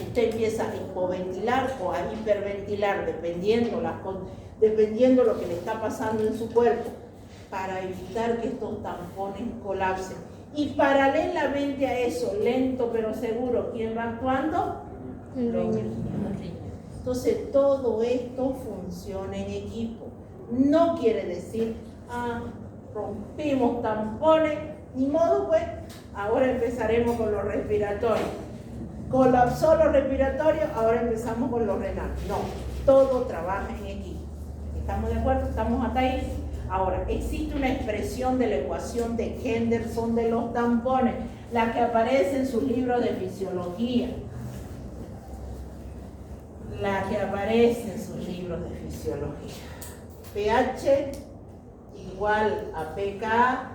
Speaker 1: Usted empieza a hipoventilar o a hiperventilar, dependiendo lo que le está pasando en su cuerpo, para evitar que estos tampones colapsen. Y paralelamente a eso, lento pero seguro, ¿quién va actuando?
Speaker 2: El riñón.
Speaker 1: Entonces, todo esto funciona en equipo. No quiere decir, rompimos tampones, ni modo, pues, ahora empezaremos con los respiratorios. Colapsó los respiratorios, ahora empezamos con los renales. No, todo trabaja en equipo. ¿Estamos de acuerdo? ¿Estamos hasta ahí? Ahora, existe una expresión de la ecuación de Henderson de los tampones, la que aparece en sus libros de fisiología. pH igual a pKa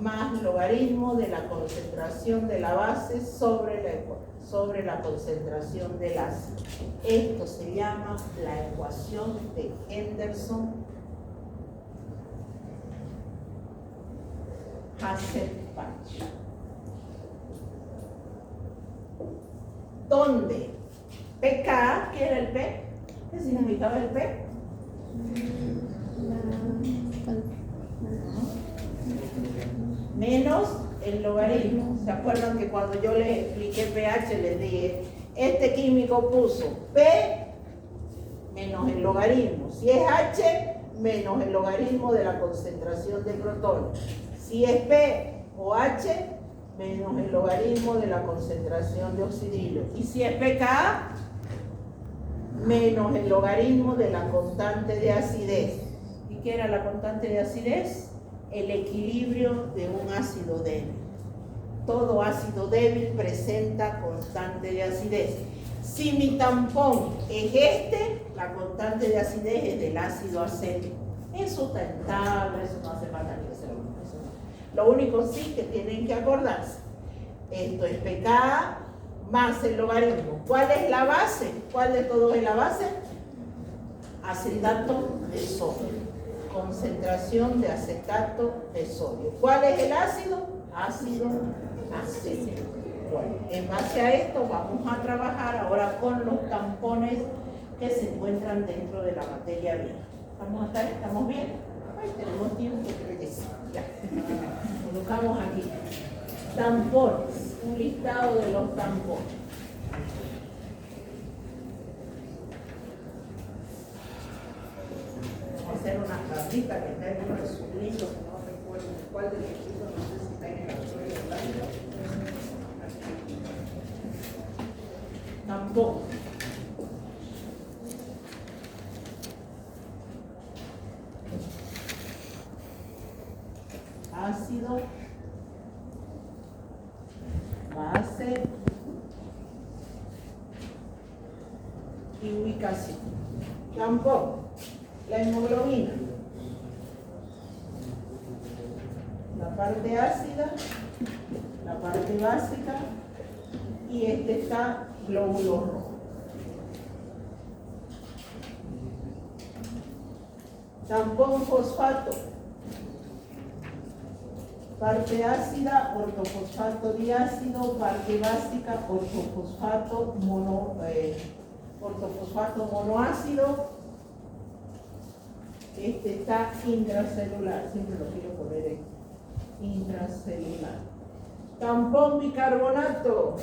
Speaker 1: más logaritmo de la concentración de la base sobre la concentración del ácido. Esto se llama la ecuación de Henderson-Hasselbalch. ¿Dónde? pKa, ¿qué era el P? ¿Qué significaba el P? Menos el logaritmo. ¿Se acuerdan que cuando yo les expliqué pH les dije, este químico puso P menos el logaritmo? Si es H, menos el logaritmo de la concentración de protones. Si es P o H, menos el logaritmo de la concentración de oxidilo. Y si es pKa, menos el logaritmo de la constante de acidez. ¿Y qué era la constante de acidez? El equilibrio de un ácido débil. Todo ácido débil presenta constante de acidez. Si mi tampón es la constante de acidez es del ácido acético. Eso está en tabla, eso no hace falta que se lo. Lo único sí que tienen que acordarse. Esto es pKa más el logaritmo. ¿Cuál es la base? ¿Cuál de todos es la base? Acetato de sodio. Concentración de acetato de sodio. ¿Cuál es el ácido? Ácido acético. Bueno, en base a esto vamos a trabajar ahora con los tampones que se encuentran dentro de la materia vieja. ¿Estamos bien? Ay, tenemos tiempo, creo que sí. Ya. Colocamos aquí. Tampones. Un listado de los tampones. Vamos a hacer una cartita que está en uno de sus libros. tampón. Ácido, base y ubicación. Tampón, la hemoglobina, la parte ácida, la parte básica, y este está glóbulo rojo. Tampón fosfato, parte ácida, ortofosfato diácido, parte básica, ortofosfato monoácido. Este está intracelular, siempre lo quiero poner en intracelular. Tampón bicarbonato.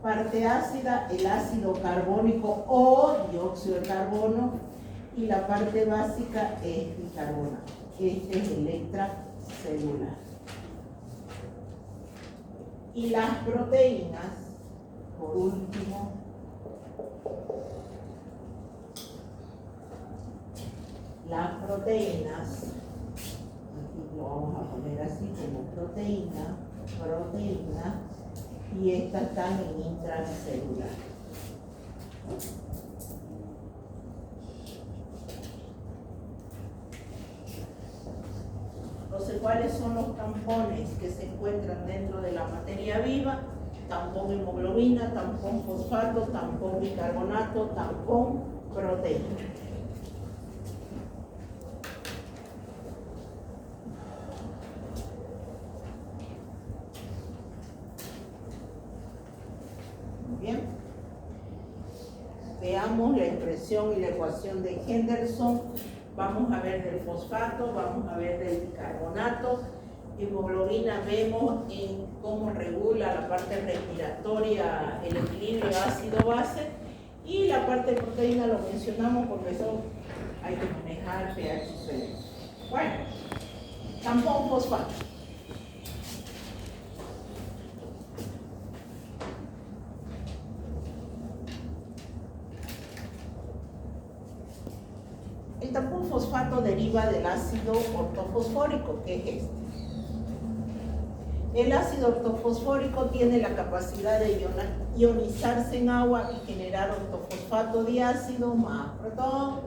Speaker 1: Parte ácida, el ácido carbónico o dióxido de carbono, y la parte básica es bicarbonato. Este es el extracelular. Y las proteínas, por último, las proteínas, aquí lo vamos a poner así como proteína, y estas están en intracelular. Entonces, ¿cuáles son los tampones que se encuentran dentro de la materia viva? Tampón hemoglobina, tampón fosfato, tampón bicarbonato, tampón proteína. Bien. Veamos la expresión y la ecuación de Henderson. Vamos a ver del fosfato, vamos a ver del bicarbonato. Hemoglobina, vemos en cómo regula la parte respiratoria, el equilibrio ácido-base, y la parte de proteína lo mencionamos porque eso hay que manejar pH suelo. Bueno, tampón fosfato. El tampón fosfato deriva del ácido ortofosfórico, que es este. El ácido ortofosfórico tiene la capacidad de ionizarse en agua y generar ortofosfato diácido más protón.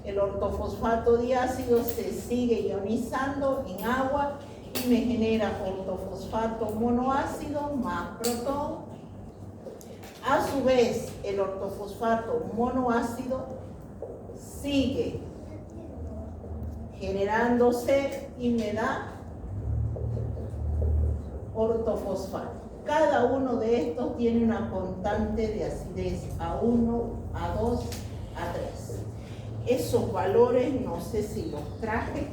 Speaker 1: El ortofosfato diácido se sigue ionizando en agua y me genera ortofosfato monoácido más protón. A su vez, el ortofosfato monoácido sigue generándose y me da ortofosfato. Cada uno de estos tiene una constante de acidez A1, A2, A3. Esos valores no sé si los traje,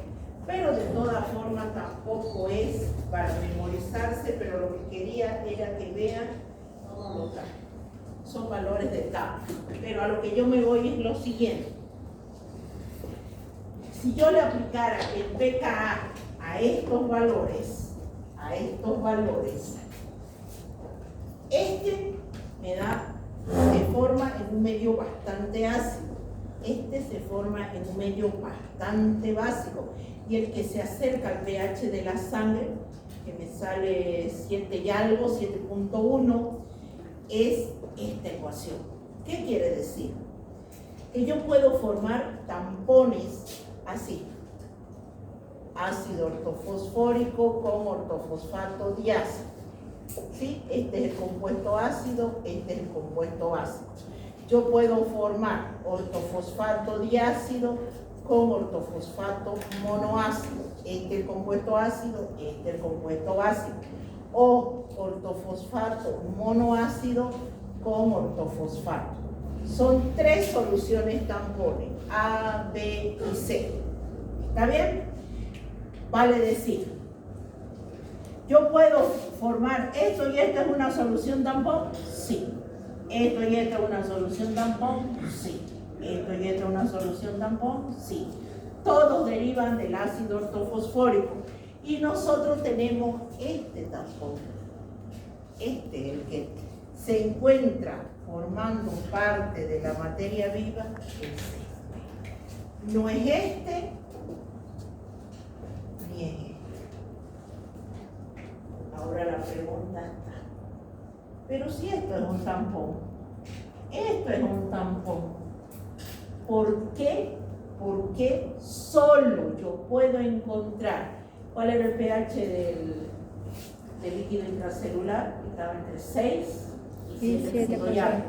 Speaker 1: pero de todas formas tampoco es para memorizarse, pero lo que quería era que vean cómo lo traje. Son valores de tabla, pero a lo que yo me voy es lo siguiente. Si yo le aplicara el pKa a estos valores, este se forma en un medio bastante ácido, este se forma en un medio bastante básico, y el que se acerca al pH de la sangre, que me sale 7 y algo, 7.1, es esta ecuación. ¿Qué quiere decir? Que yo puedo formar tampones así: ácido ortofosfórico con ortofosfato diácido. ¿Sí? Este es el compuesto ácido, este es el compuesto básico. Yo puedo formar ortofosfato diácido con ortofosfato monoácido. Este es el compuesto ácido, este es el compuesto básico. O ortofosfato monoácido con ortofosfato. Son 3 soluciones tampones, A, B y C. ¿Está bien? Vale decir, ¿yo puedo formar esto y esta es una solución tampón? Sí. ¿Esto y esta es una solución tampón? Sí. ¿Esto y esta es una solución tampón? Sí. Todos derivan del ácido ortofosfórico. Y nosotros tenemos este tampón. Este, el que se encuentra formando parte de la materia viva, es este. No es este, ni es este. Ahora la pregunta está, pero si esto es un tampón, esto es un tampón, ¿por qué? ¿Por qué solo yo puedo encontrar cuál era el pH del líquido intracelular? Estaba entre 6 y 7 y algo.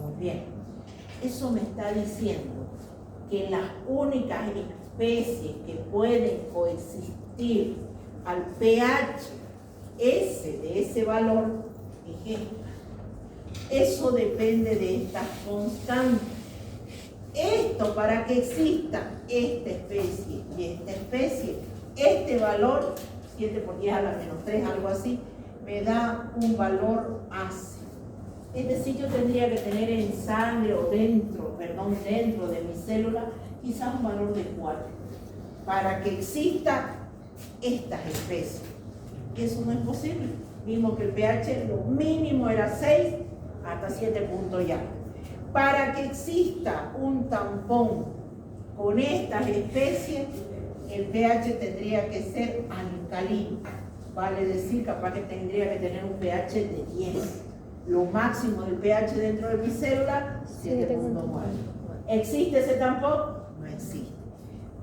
Speaker 1: Muy bien. Eso me está diciendo que las únicas especies que pueden coexistir al pH de ese valor es esta. Eso depende de estas constantes. Esto, para que exista esta especie y esta especie, este valor, 7 por 10 a la menos 3, algo así, me da un valor ácido. Es decir, yo tendría que tener en sangre o dentro de mi célula, quizás un valor de 4, para que exista estas especies. Eso no es posible. Vimos que el pH lo mínimo era 6 hasta 7 puntos ya. Para que exista un tampón con estas especies, el pH tendría que ser alcalino. Vale decir, capaz que tendría que tener un pH de 10. Lo máximo del pH dentro de mi célula, 7.9. ¿Existe ese tampón? No existe.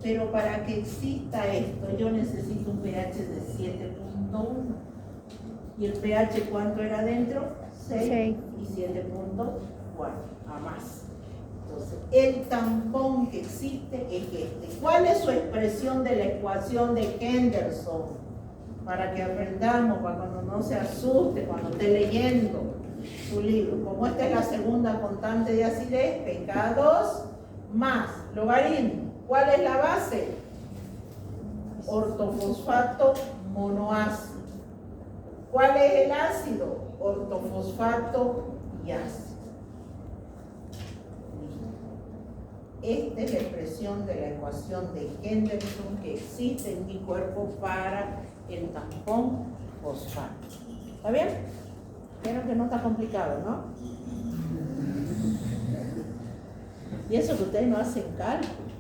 Speaker 1: Pero para que exista esto, yo necesito un pH de 7.1. ¿Y el pH cuánto era dentro? 6 y 7.4, a más. Entonces, el tampón que existe es este. ¿Cuál es su expresión de la ecuación de Henderson? Para que aprendamos, para cuando no se asuste, cuando esté leyendo su libro. Como esta es la segunda constante de acidez, pK2 más logaritmo. ¿Cuál es la base? Ortofosfato monoácido. ¿Cuál es el ácido? Ortofosfato y ácido. Esta es la expresión de la ecuación de Henderson que existe en mi cuerpo para el tampón fosfato. ¿Está bien? Vieron que no está complicado, ¿no? Y eso que ustedes no hacen cálculo,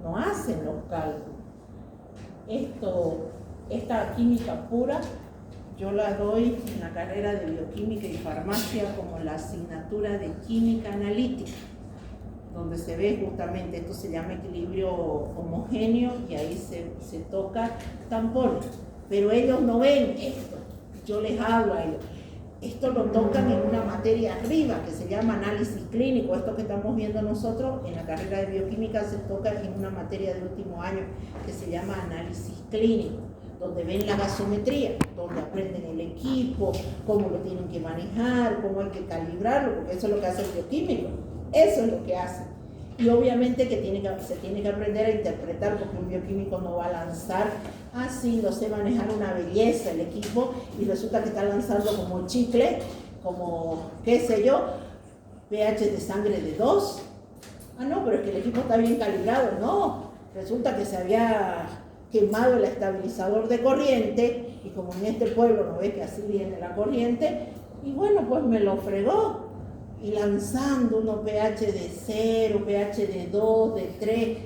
Speaker 1: no hacen los cálculos. Esta química pura, yo la doy en la carrera de bioquímica y farmacia como la asignatura de química analítica, donde se ve justamente, esto se llama equilibrio homogéneo y ahí se toca tampones. Pero ellos no ven esto, yo les hablo a ellos. Esto lo tocan en una materia arriba que se llama análisis clínico. Esto que estamos viendo nosotros en la carrera de bioquímica se toca en una materia de último año que se llama análisis clínico, donde ven la gasometría, donde aprenden el equipo, cómo lo tienen que manejar, cómo hay que calibrarlo, porque eso es lo que hace el bioquímico. Eso es lo que hace. Y obviamente que se tiene que aprender a interpretar, porque un bioquímico no va a lanzar así, no sé manejar una belleza el equipo y resulta que está lanzando como chicle, como qué sé yo, pH de sangre de 2. Ah, no, pero es que el equipo está bien calibrado. No, resulta que se había quemado el estabilizador de corriente y como en este pueblo no ve que así viene la corriente, y bueno, pues me lo fregó. Y lanzando unos pH de 0, pH de 2, de 3,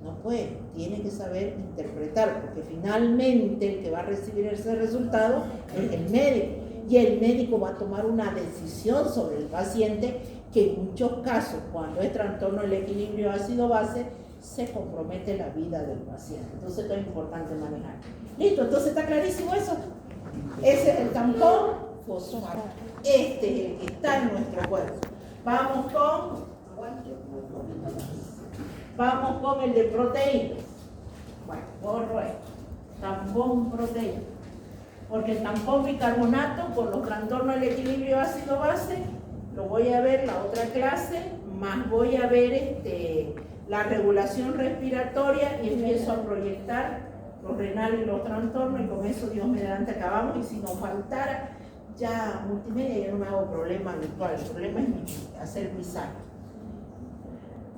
Speaker 1: no puede, tiene que saber interpretar, porque finalmente el que va a recibir ese resultado es el médico, y el médico va a tomar una decisión sobre el paciente que en muchos casos, cuando es trastorno del equilibrio ácido-base, se compromete la vida del paciente. Entonces esto es importante manejar. ¿Listo? Entonces está clarísimo eso. Ese es el tampón fosfato. Este es el que está en nuestro cuerpo. Vamos con el de proteínas. Bueno, borro esto. Tampón proteína. Porque el tampón bicarbonato, por los trastornos del equilibrio ácido-base, lo voy a ver la otra clase, más voy a ver la regulación respiratoria y empiezo a proyectar los renales y los trastornos, y con eso Dios mediante acabamos. Y si nos faltara ya multimedia, ya no me hago problema virtual, el problema es hacer mi saco.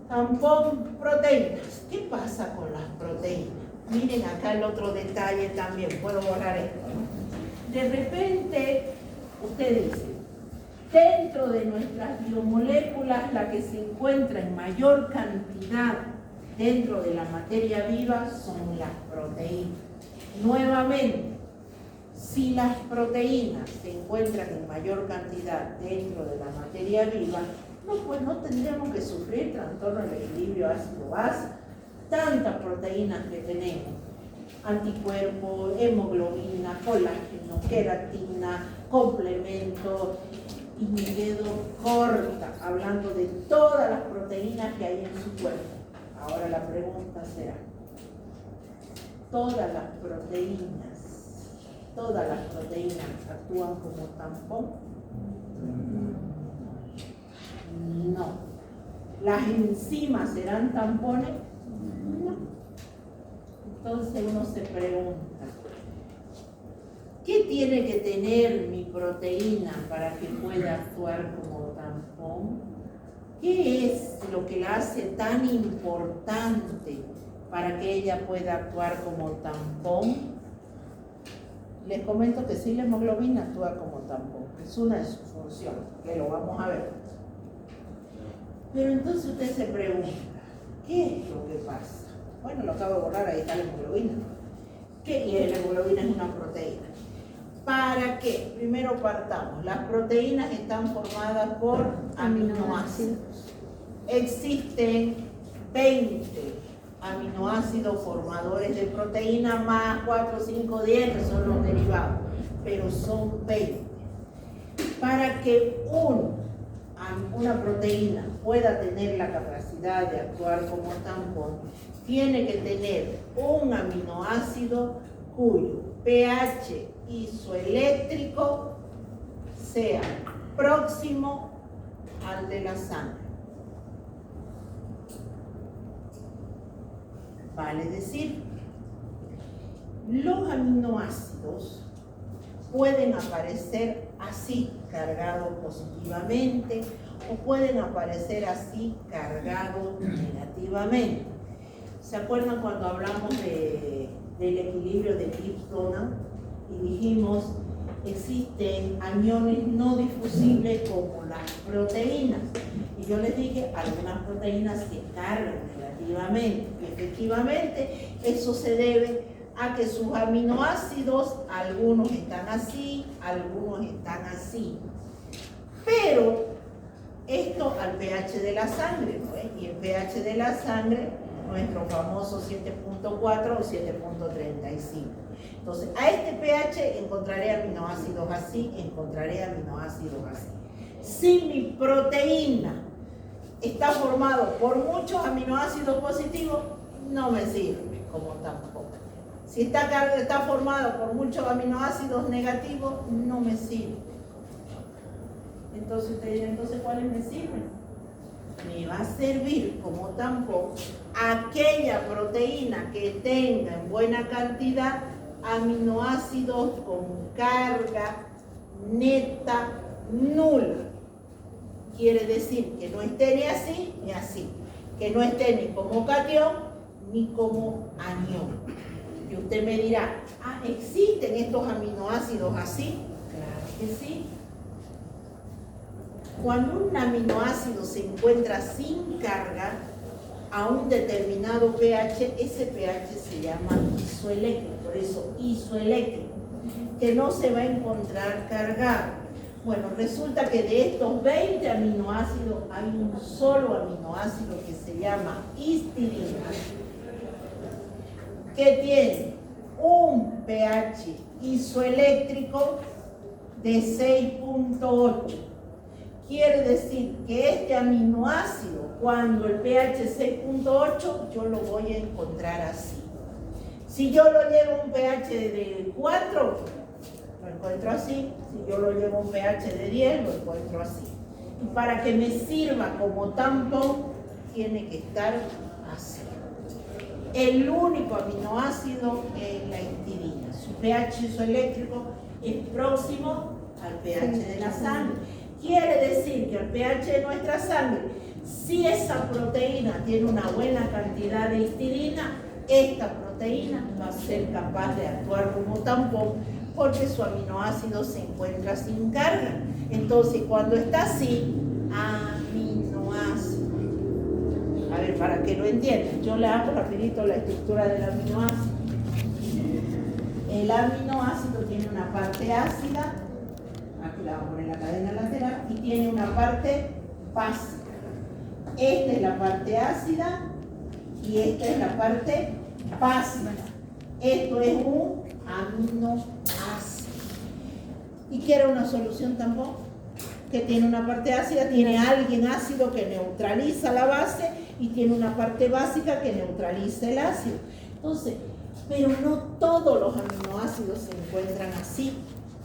Speaker 1: Tampón proteínas. ¿Qué pasa con las proteínas? Miren acá el otro detalle también, puedo borrar esto, ¿no? De repente, usted dice, dentro de nuestras biomoléculas, la que se encuentra en mayor cantidad dentro de la materia viva son las proteínas. Nuevamente, si las proteínas se encuentran en mayor cantidad dentro de la materia viva, pues no tendríamos que sufrir trastorno del equilibrio ácido-base. Tantas proteínas que tenemos, anticuerpos, hemoglobina, colágeno, queratina, complemento, y me quedo corta hablando de todas las proteínas que hay en su cuerpo. Ahora la pregunta será, ¿todas las proteínas actúan como tampón? No. ¿Las enzimas serán tampones? No. Entonces uno se pregunta, ¿qué tiene que tener mi proteína para que pueda actuar como tampón? ¿Qué es lo que la hace tan importante para que ella pueda actuar como tampón? Les comento que sí, la hemoglobina actúa como tampón, es una de sus funciones, que lo vamos a ver. Pero entonces usted se pregunta, ¿qué es lo que pasa? Bueno, lo acabo de borrar, ahí está la hemoglobina. ¿Qué? Y la hemoglobina es una proteína. ¿Para qué? Primero partamos. Las proteínas están formadas por aminoácidos. Existen 20 aminoácidos formadores de proteína más 4, 5, 10 que son los derivados, pero son 20. Para que una proteína pueda tener la capacidad de actuar como tampón, tiene que tener un aminoácido cuyo pH isoeléctrico sea próximo al de la sangre. Vale decir, los aminoácidos pueden aparecer así, cargados positivamente, o pueden aparecer así, cargados negativamente. ¿Se acuerdan cuando hablamos del equilibrio de Gibbs-Donald? Y dijimos, existen aniones no difusibles como las proteínas. Y yo les dije, algunas proteínas se cargan negativamente. Y efectivamente, eso se debe a que sus aminoácidos, algunos están así, algunos están así. Pero esto al pH de la sangre, ¿no? Y el pH de la sangre, nuestro famoso 7.4 o 7.35. Entonces, a este pH encontraré aminoácidos así, encontraré aminoácidos así. Si mi proteína está formado por muchos aminoácidos positivos, no me sirve como tampoco. Si está formado por muchos aminoácidos negativos, no me sirve. Entonces usted dirá, ¿entonces cuáles me sirven? Me va a servir como tampón aquella proteína que tenga en buena cantidad aminoácidos con carga neta nula. Quiere decir que no esté ni así ni así, que no esté ni como catión ni como anión. Y usted me dirá, ¿existen estos aminoácidos así? Claro que sí. Cuando un aminoácido se encuentra sin carga a un determinado pH, ese pH se llama isoeléctrico, por eso isoeléctrico, que no se va a encontrar cargado. Bueno, resulta que de estos 20 aminoácidos hay un solo aminoácido que se llama histidina, que tiene un pH isoeléctrico de 6.8. Quiere decir que este aminoácido, cuando el pH es 6.8, yo lo voy a encontrar así. Si yo lo llevo a un pH de 4, lo encuentro así. Si yo lo llevo a un pH de 10, lo encuentro así. Y para que me sirva como tampón, tiene que estar así. El único aminoácido es la histidina. Su pH isoeléctrico es próximo al pH de la sangre. Quiere decir que el pH de nuestra sangre, si esa proteína tiene una buena cantidad de histidina, esta proteína va a ser capaz de actuar como tampón porque su aminoácido se encuentra sin carga. Entonces, cuando está así, aminoácido. A ver, para que lo entiendan, yo le hago rapidito la estructura del aminoácido. El aminoácido tiene una parte ácida, aquí la vamos a poner en la cadena lateral, y tiene una parte básica. Esta es la parte ácida y esta es la parte básica. Esto es un aminoácido. ¿Y qué era una solución tampoco? Que tiene una parte ácida, tiene alguien ácido que neutraliza la base y tiene una parte básica que neutraliza el ácido. Entonces, pero no todos los aminoácidos se encuentran así.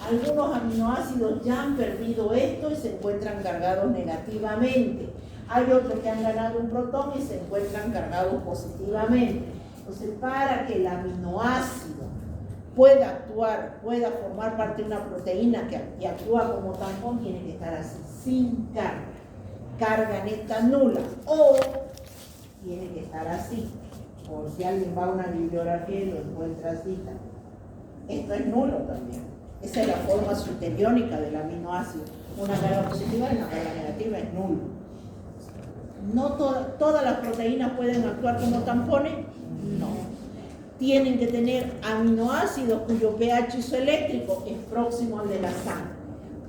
Speaker 1: Algunos aminoácidos ya han perdido esto y se encuentran cargados negativamente. Hay otros que han ganado un protón y se encuentran cargados positivamente. Entonces, para que el aminoácido pueda actuar, pueda formar parte de una proteína que actúa como tampón, tiene que estar así, sin carga. Carga neta nula. O tiene que estar así. Por si alguien va a una bibliografía y lo encuentra así. Esto es nulo también. Esa es la forma suteriónica del aminoácido. Una carga positiva y una carga negativa es nulo. ¿No todas las proteínas pueden actuar como tampones? No. Tienen que tener aminoácidos cuyo pH isoeléctrico es próximo al de la sangre.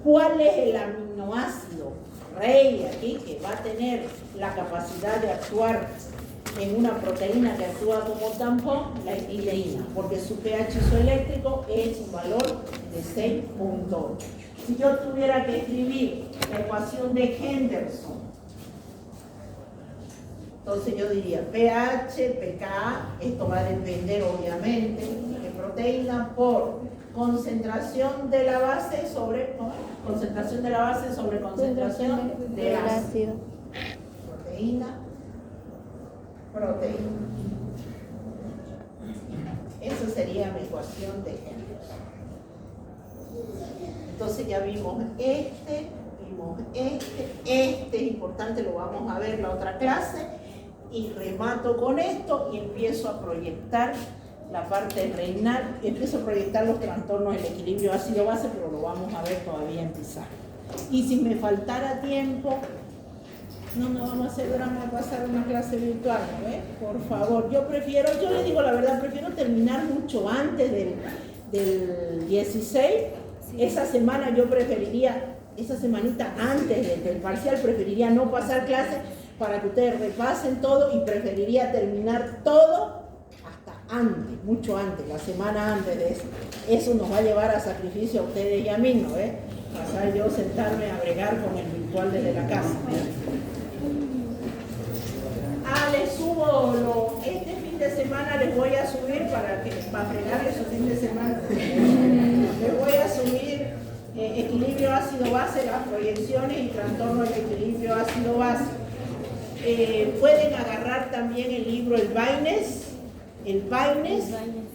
Speaker 1: ¿Cuál es el aminoácido rey aquí que va a tener la capacidad de actuar en una proteína que actúa como tampón? La etileína, porque su pH isoeléctrico es un valor de 6.8. Si yo tuviera que escribir la ecuación de Henderson, entonces yo diría pH, pKa, esto va a depender obviamente de proteína por concentración de la base sobre concentración del ácido. Proteína. Esa sería mi ecuación de Henderson. Entonces ya vimos este es importante, lo vamos a ver la otra clase. Y remato con esto y empiezo a proyectar la parte renal, empiezo a proyectar los trastornos del equilibrio ácido-base, pero lo vamos a ver todavía en pizarra. Y si me faltara tiempo, no nos vamos a hacer drama de pasar una clase virtual, ¿no ves? Por favor, yo les digo la verdad, prefiero terminar mucho antes del 16. Esa semana yo preferiría, esa semanita antes del parcial, preferiría no pasar clases para que ustedes repasen todo y preferiría terminar todo hasta antes, mucho antes, la semana antes de eso. Eso nos va a llevar a sacrificio a ustedes y a mí, ¿no ves? Pasar yo sentarme a bregar con el virtual desde la casa. Les subo este fin de semana, les voy a subir para fregarles su fin de semana. Les voy a subir equilibrio ácido-base, las proyecciones y trastorno del equilibrio ácido-base. Pueden agarrar también el libro El Baines.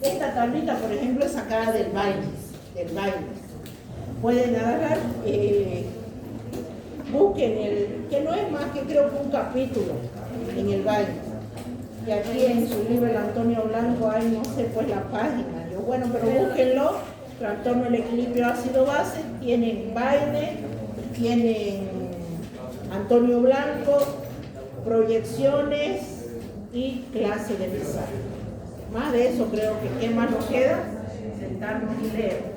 Speaker 1: Esta tablita, por ejemplo, es sacada del Baines. Pueden agarrar, busquen que no es más que creo que un capítulo en el Baines. Y aquí en su libro El Antonio Blanco hay, no sé pues la página. Pero búsquenlo, trastorno del equilibrio ácido-base, tienen Baines, tienen Antonio Blanco, proyecciones y clase de pizarra. Más de eso creo que, ¿qué más nos queda? Sentarnos y leer.